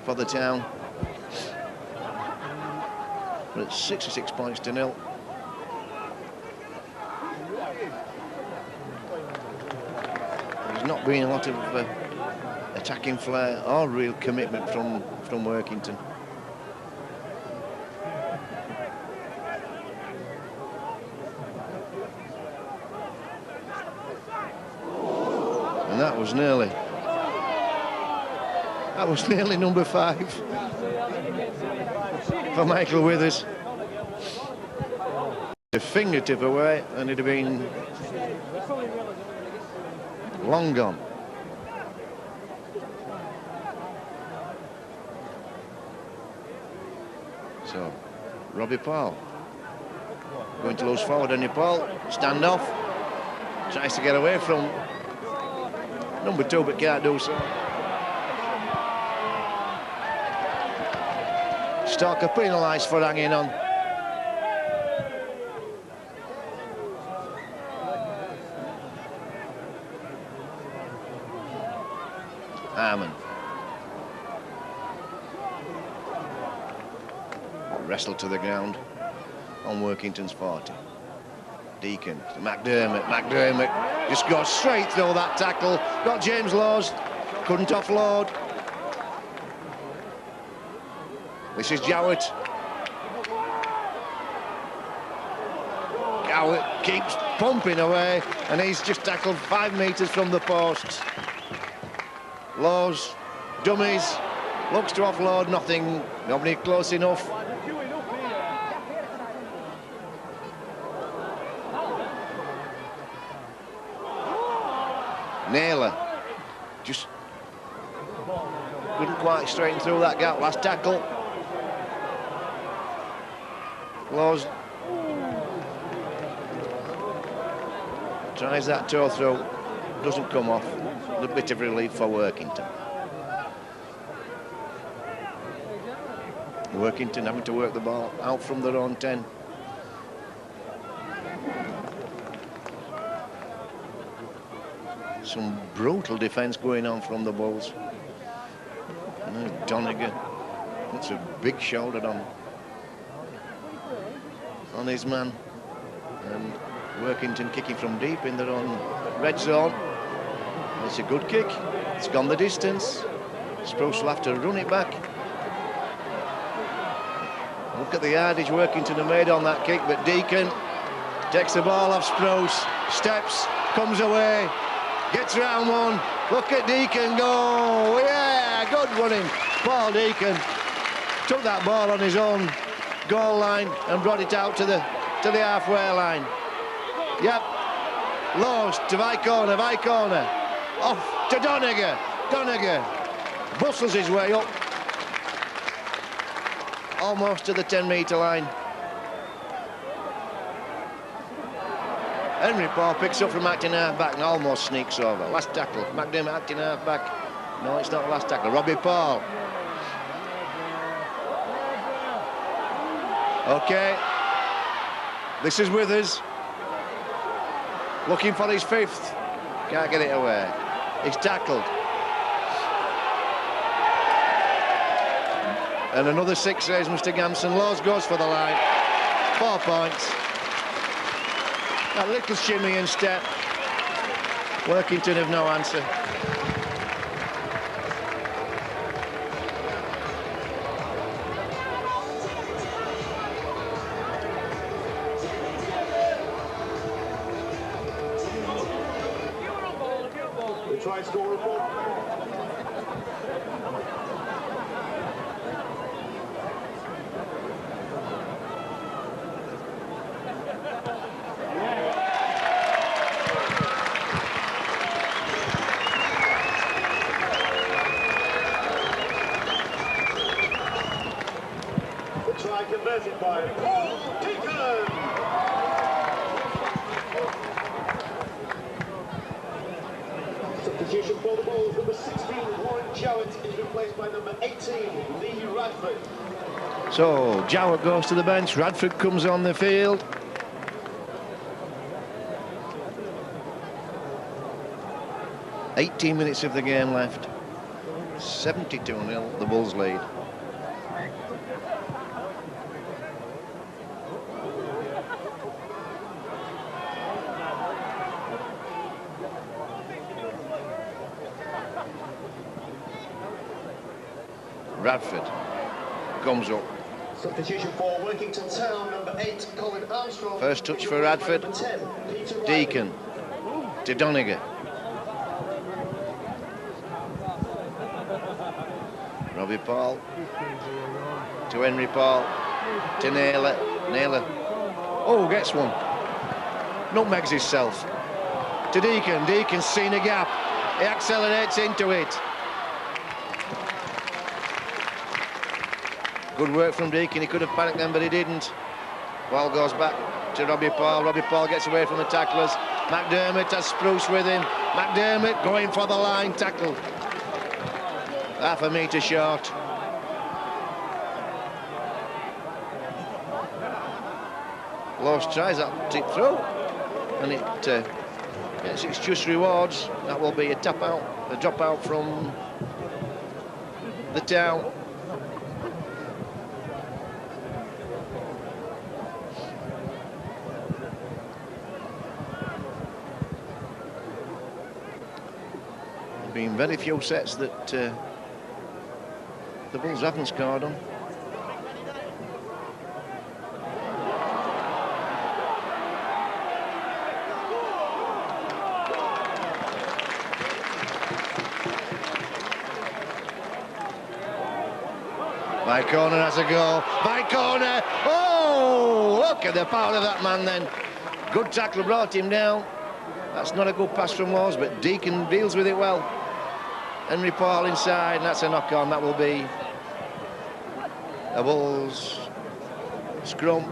for the town. But it's 66 points to 0. There's not been a lot of attacking flair or real commitment from Workington. And that was nearly. That was nearly number 5 for Michael Withers. A fingertip away and it'd have been long gone. So, Robbie Paul going to lose forward on your Paul. Stand off. Tries to get away from number 2 but can't do so. Stalker penalised for hanging on. Harmon. Wrestled to the ground on Workington's 40. Deacon to McDermott. McDermott just got straight through that tackle. Got James Laws. Couldn't offload. This is Jowett. Jowett keeps pumping away and he's just tackled 5 metres from the posts. Laws, dummies, looks to offload, nothing, nobody close enough. Naylor just couldn't quite straighten through that gap. Last tackle. Laws tries that toe through, doesn't come off. A bit of relief for Workington. Workington having to work the ball out from their own 10. Some brutal defence going on from the Bulls. Donegan puts a big shoulder on his man. And Workington kicking from deep in their own red zone. It's a good kick. It's gone the distance. Spruce will have to run it back. Look at the yardage Workington have made on that kick, but Deacon takes the ball off Spruce, steps, comes away, gets round one. Look at Deacon go. Yeah, good running. Paul Deacon took that ball on his own goal line and brought it out to the halfway line. Yep. Laws to Vicona. Off to Doniger. Doniger bustles his way up almost to the 10-metre line. Henry Paul picks up from acting half-back and almost sneaks over. Last tackle, McDermott acting half-back. No, it's not the last tackle. Robbie Paul. Okay. This is Withers. Looking for his 5th. Can't get it away. He's tackled. And another 6 says Mr. Gamson. Laws goes for the line. 4 points. A little shimmy and step. Workington have no answer. The try score report. Converted by Paul Deacon. Substitution for the Bulls, number 16, Warren Jowett, is replaced by number 18, Lee Radford. So, Jowett goes to the bench, Radford comes on the field. "18 minutes of the game left. 72-0, the Bulls lead. Bradford comes up. Substitution for Workington Town, number 8, Colin Armstrong. First touch for Radford. 10, Deacon to Doniger. Robbie Paul to Henry Paul to Naylor. Naylor, oh, gets one. Nutmegs himself to Deacon. Deacon's seen a gap. He accelerates into it. Good work from Deacon. He could have panicked then, but he didn't. Ball goes back to Robbie Paul. Robbie Paul gets away from the tacklers. McDermott has Spruce with him. McDermott going for the line, tackled. Half a metre short. Lowe's tries that tip through, and it gets its just rewards. That will be a tap out, a drop out from the town. Been very few sets that the Bulls haven't scored on. By corner has a goal. By corner. Oh, look at the power of that man then. Good tackle, brought him down. That's not a good pass from Laws, but Deacon deals with it well. Henry Paul inside, and that's a knock on. That will be a Bulls scrum.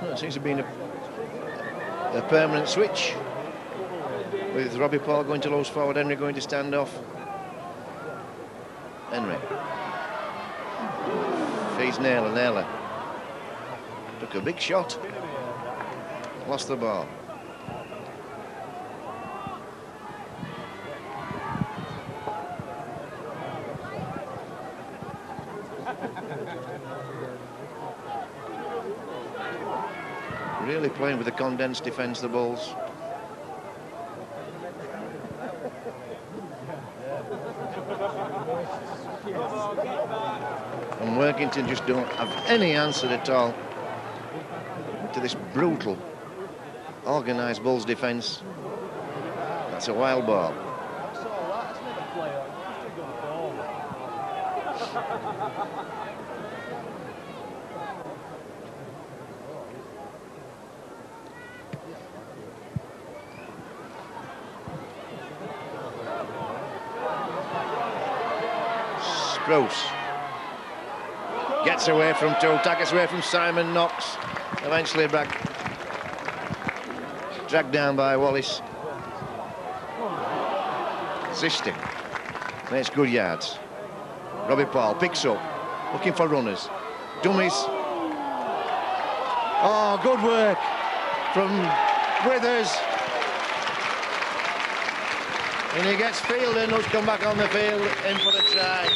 Well, it seems to be a permanent switch, with Robbie Paul going to Lowe's forward, Henry going to stand off. Henry feeds Naylor. Naylor took a big shot, lost the ball. Really playing with a condensed defence, the Bulls. And Workington just don't have any answer at all to this brutal, organised Bulls defence. That's a wild ball. Spruce gets away from two, gets away from Simon Knox, eventually dragged down by Wallace. Zisting makes good yards. Robbie Paul picks up, looking for runners. Dummies. Oh, good work from Withers. And he gets Fielder, who's come back on the field, in for the try.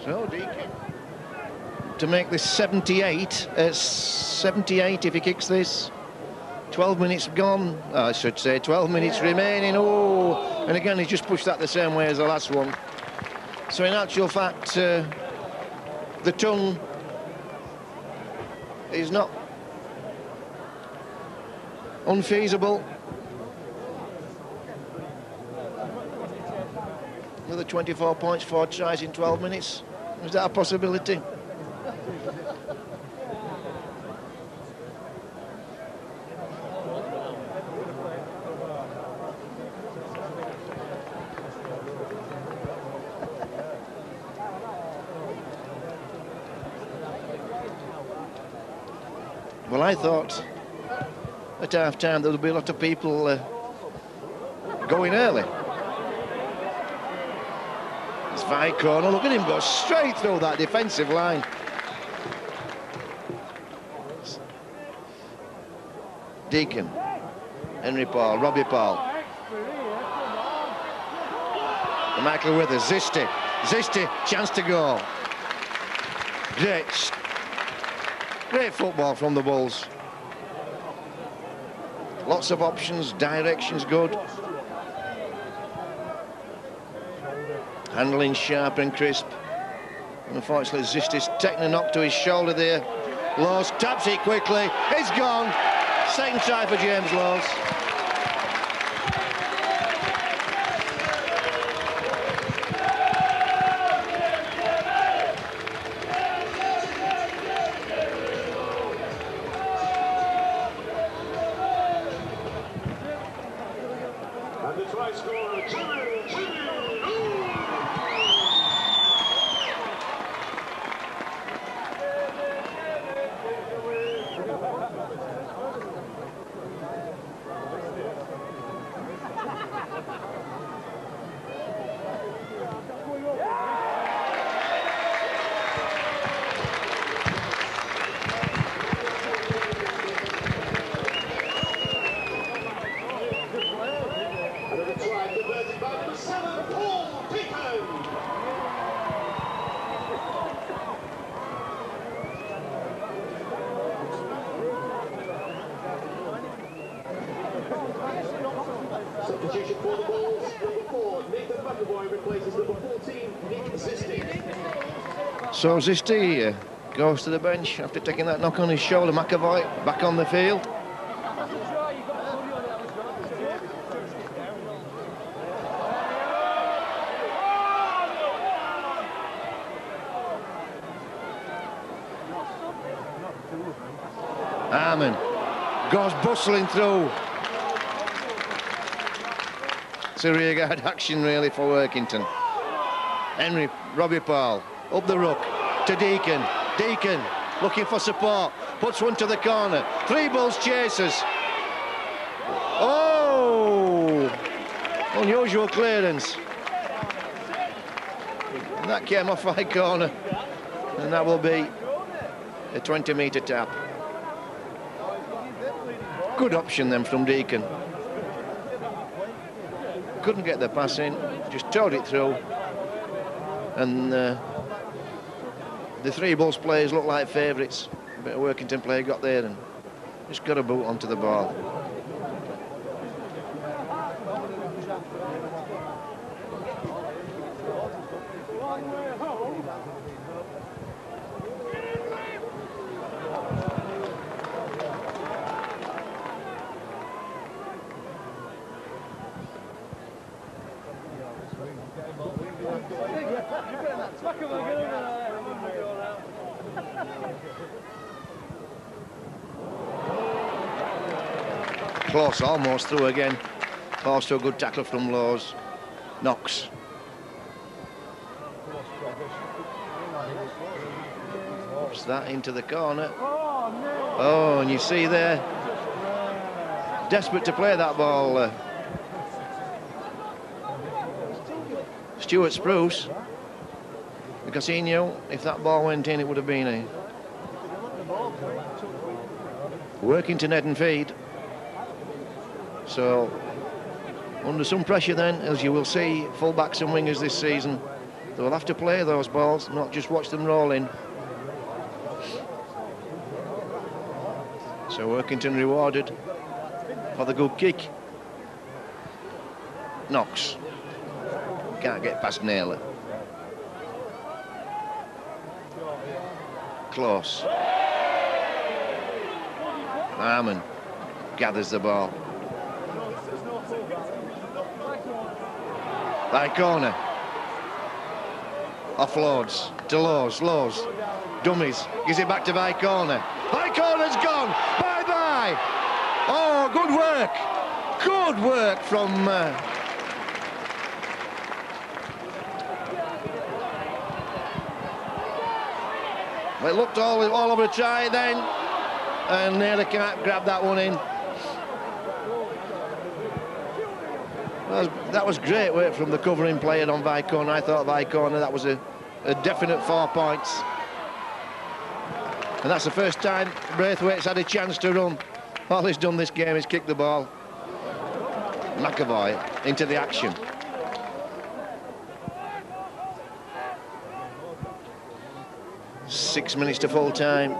So Deacon to make this 78 if he kicks this. 12 minutes gone, I should say, 12 minutes remaining. Oh, and again he's just pushed that the same way as the last one. So in actual fact the tongue is not unfeasible. Another 24 points, 4 tries in 12 minutes. Is that a possibility? Well, I thought at half-time there would be a lot of people going early. It's Vicona. Look at him go straight through that defensive line. Deacon, Henry Paul, Robbie Paul. And Michael Withers, Zisti, chance to go. Great football from the Bulls. Lots of options, directions good. Handling sharp and crisp. And unfortunately, Zisti's taking a knock to his shoulder there. Laws taps it quickly. It's gone. Second try for James Laws. And the try scorer, Jimmy. Substitution for the Bulls. Number 4, Nathan McAvoy replaces number 14, Nick Zisti. So Zisti goes to the bench after taking that knock on his shoulder. McAvoy back on the field. Harmon goes bustling through. It's a rearguard action really for Workington. Henry, Robbie Paul, up the ruck to Deacon. Deacon looking for support, puts one to the corner. 3 Bulls chasers. Oh! Unusual clearance. And that came off my corner. And that will be a 20-metre tap. Good option then from Deacon. Couldn't get the pass in, just towed it through. And the 3 Bulls players look like favourites. A bit of Workington player got there and just got a boot onto the ball. Close, almost through again. Also a good tackle from Laws. Knox. Puts that into the corner. Oh, and you see there, desperate to play that ball. Stuart Spruce, because he knew if that ball went in, it would have been a Workington head and feed. So, under some pressure then, as you will see, full-backs and wingers this season, they will have to play those balls, not just watch them roll in. So Workington rewarded for the good kick. Knox. Can't get past Naylor. Close. Harmon gathers the ball. By corner. Offloads to Laws. Laws. Dummies. Gives it back to by corner. By corner's gone. Bye-bye. Oh, good work. Good work from... Well, it looked all over a try then. and nearly can't grab that one in. That was great work from the covering player on Vicona. I thought Vicona, that was a definite 4 points. And that's the first time Braithwaite's had a chance to run. All he's done this game is kick the ball. McAvoy into the action. Six minutes to full time.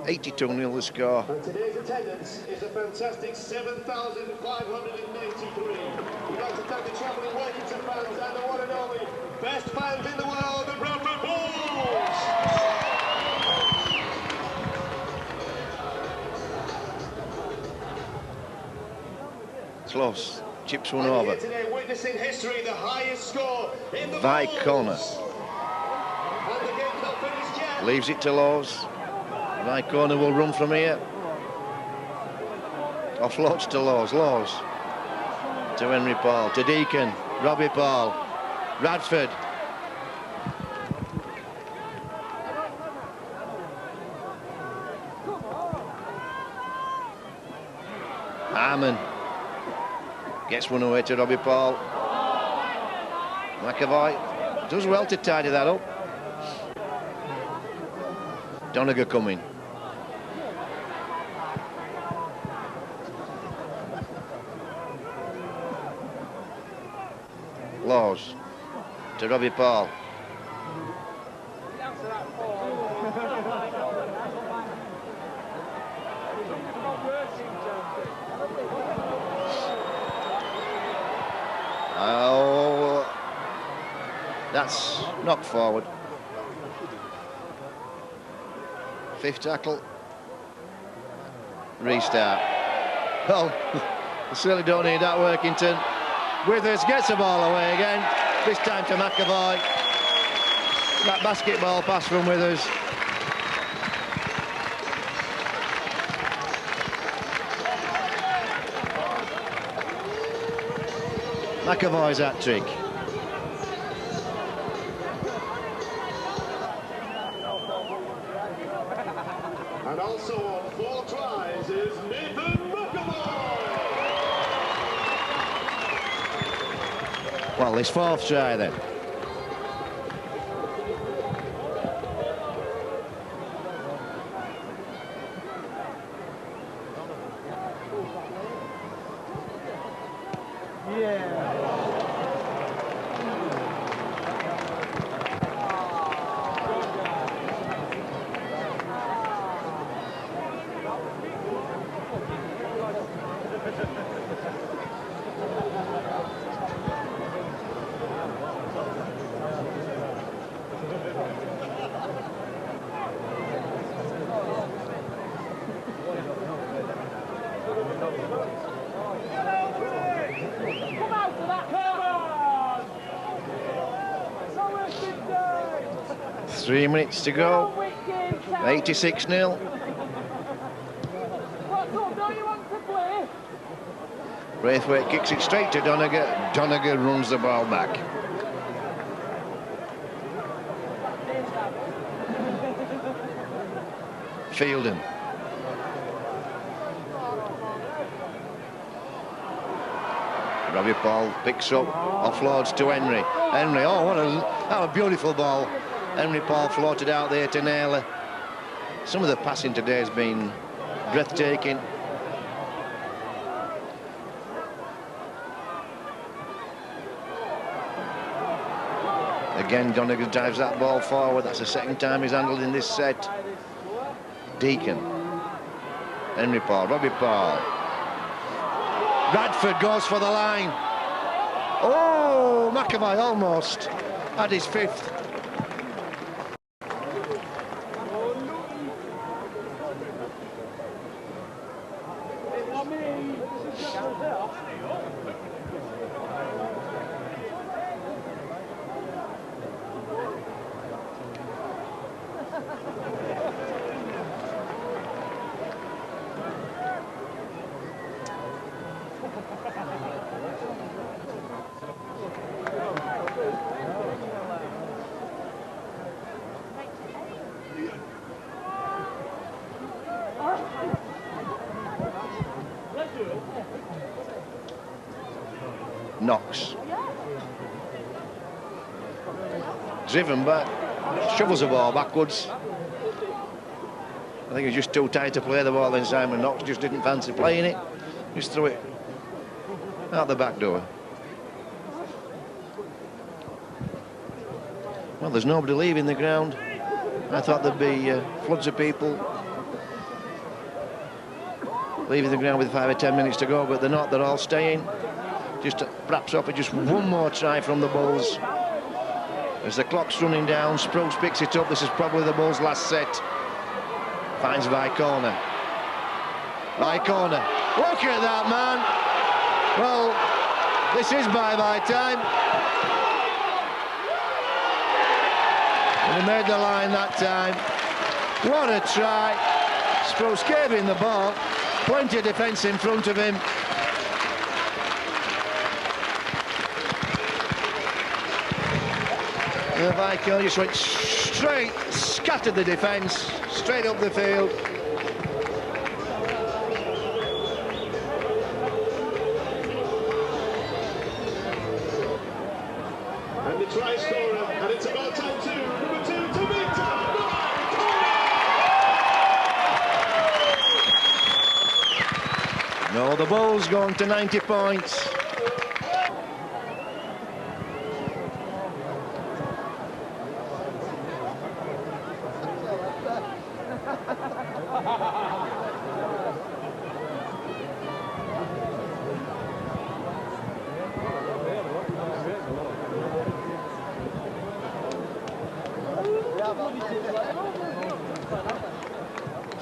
82-0 the score. And today's attendance is a fantastic 7,593. We'd like to thank the travelling Workington fans and the one and only best fans in the world, the Bradford Bulls! Close. Chips one over. Today, witnessing history, the highest score in the Vicona. And the game's not finished yet. Leaves it to Laws. Vicona will run from here. Offloads to Laws. Laws to Henry Paul. To Deacon. Robbie Paul. Bradford. Harmon gets one away to Robbie Paul. McAvoy does well to tidy that up. Donegal coming. Laws to Robbie Paul. Oh, that's knocked forward. Fifth tackle. Restart. Oh, they certainly don't need that, Workington. Withers gets the ball away again. This time to McAvoy. That basketball pass from Withers. McAvoy's hat-trick. And also on 4 tries is Nathan McAvoy. Well, his 4th try then. Come out to that! Come on! 3 minutes to go. 86-0. Braithwaite kicks it straight to Donegal. Donegal runs the ball back. Fielden. Robbie Paul picks up, offloads to Henry. Henry, oh, what a beautiful ball. Henry Paul floated out there to Naylor. Some of the passing today has been breathtaking. Again, Donegal drives that ball forward. That's the second time he's handled in this set. Deacon. Henry Paul, Robbie Paul. Bradford goes for the line. Oh, McAvoy almost had his 5th. Knox. Driven back, shovels the ball backwards. I think he's just too tight to play the ball, then Simon Knox just didn't fancy playing it. Just threw it out the back door. Well, there's nobody leaving the ground. I thought there'd be floods of people leaving the ground with 5 or 10 minutes to go, but they're not. They're all staying. Just perhaps offer just one more try from the Bulls. As the clock's running down, Spruce picks it up. This is probably the Bulls' last set. Finds Vicona. Vicona. Look at that, man. Well, this is bye-bye time. And he made the line that time. What a try. Spruce gave him the ball. Plenty of defence in front of him. And Vicona just went straight, scattered the defence, straight up the field. And the try scorer, and it's about time to number 2 to Victor. No, the Bulls going to 90 points.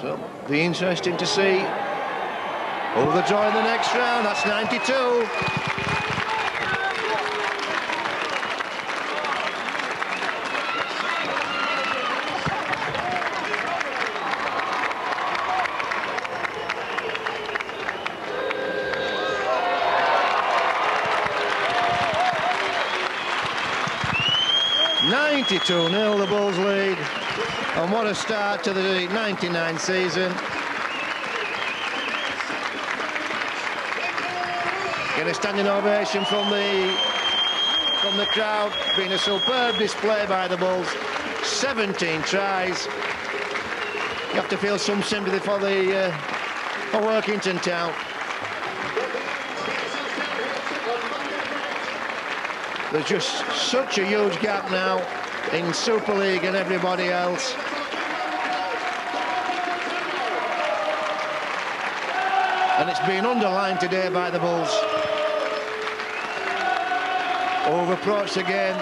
So, be interesting to see who they draw in the next round. That's 92. (92-0) the Bulls lead, and what a start to the 99 season. Get a standing ovation from the crowd. Been a superb display by the Bulls. 17 tries. You have to feel some sympathy for Workington Town. There's just such a huge gap now in Super League and everybody else. And it's been underlined today by the Bulls. Over approached again.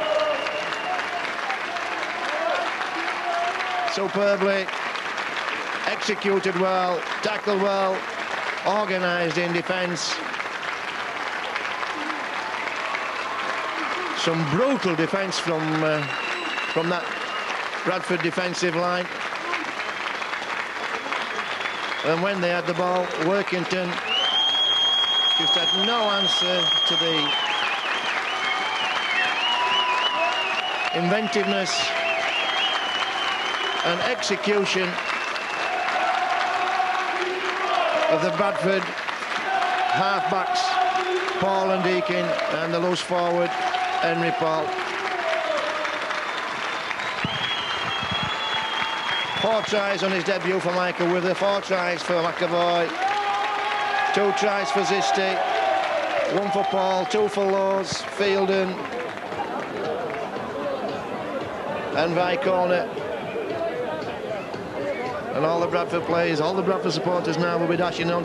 Superbly executed well, tackled well, organised in defence. Some brutal defence from that Bradford defensive line. And when they had the ball, Workington just had no answer to the inventiveness and execution of the Bradford half-backs, Paul and Deakin, and the loose forward, Henry Paul. 4 tries on his debut for Michael Wither, 4 tries for McAvoy, 2 tries for Zisti, 1 for Paul, 2 for Laws, Fielden and Vicona. And all the Bradford players, all the Bradford supporters now will be dashing on.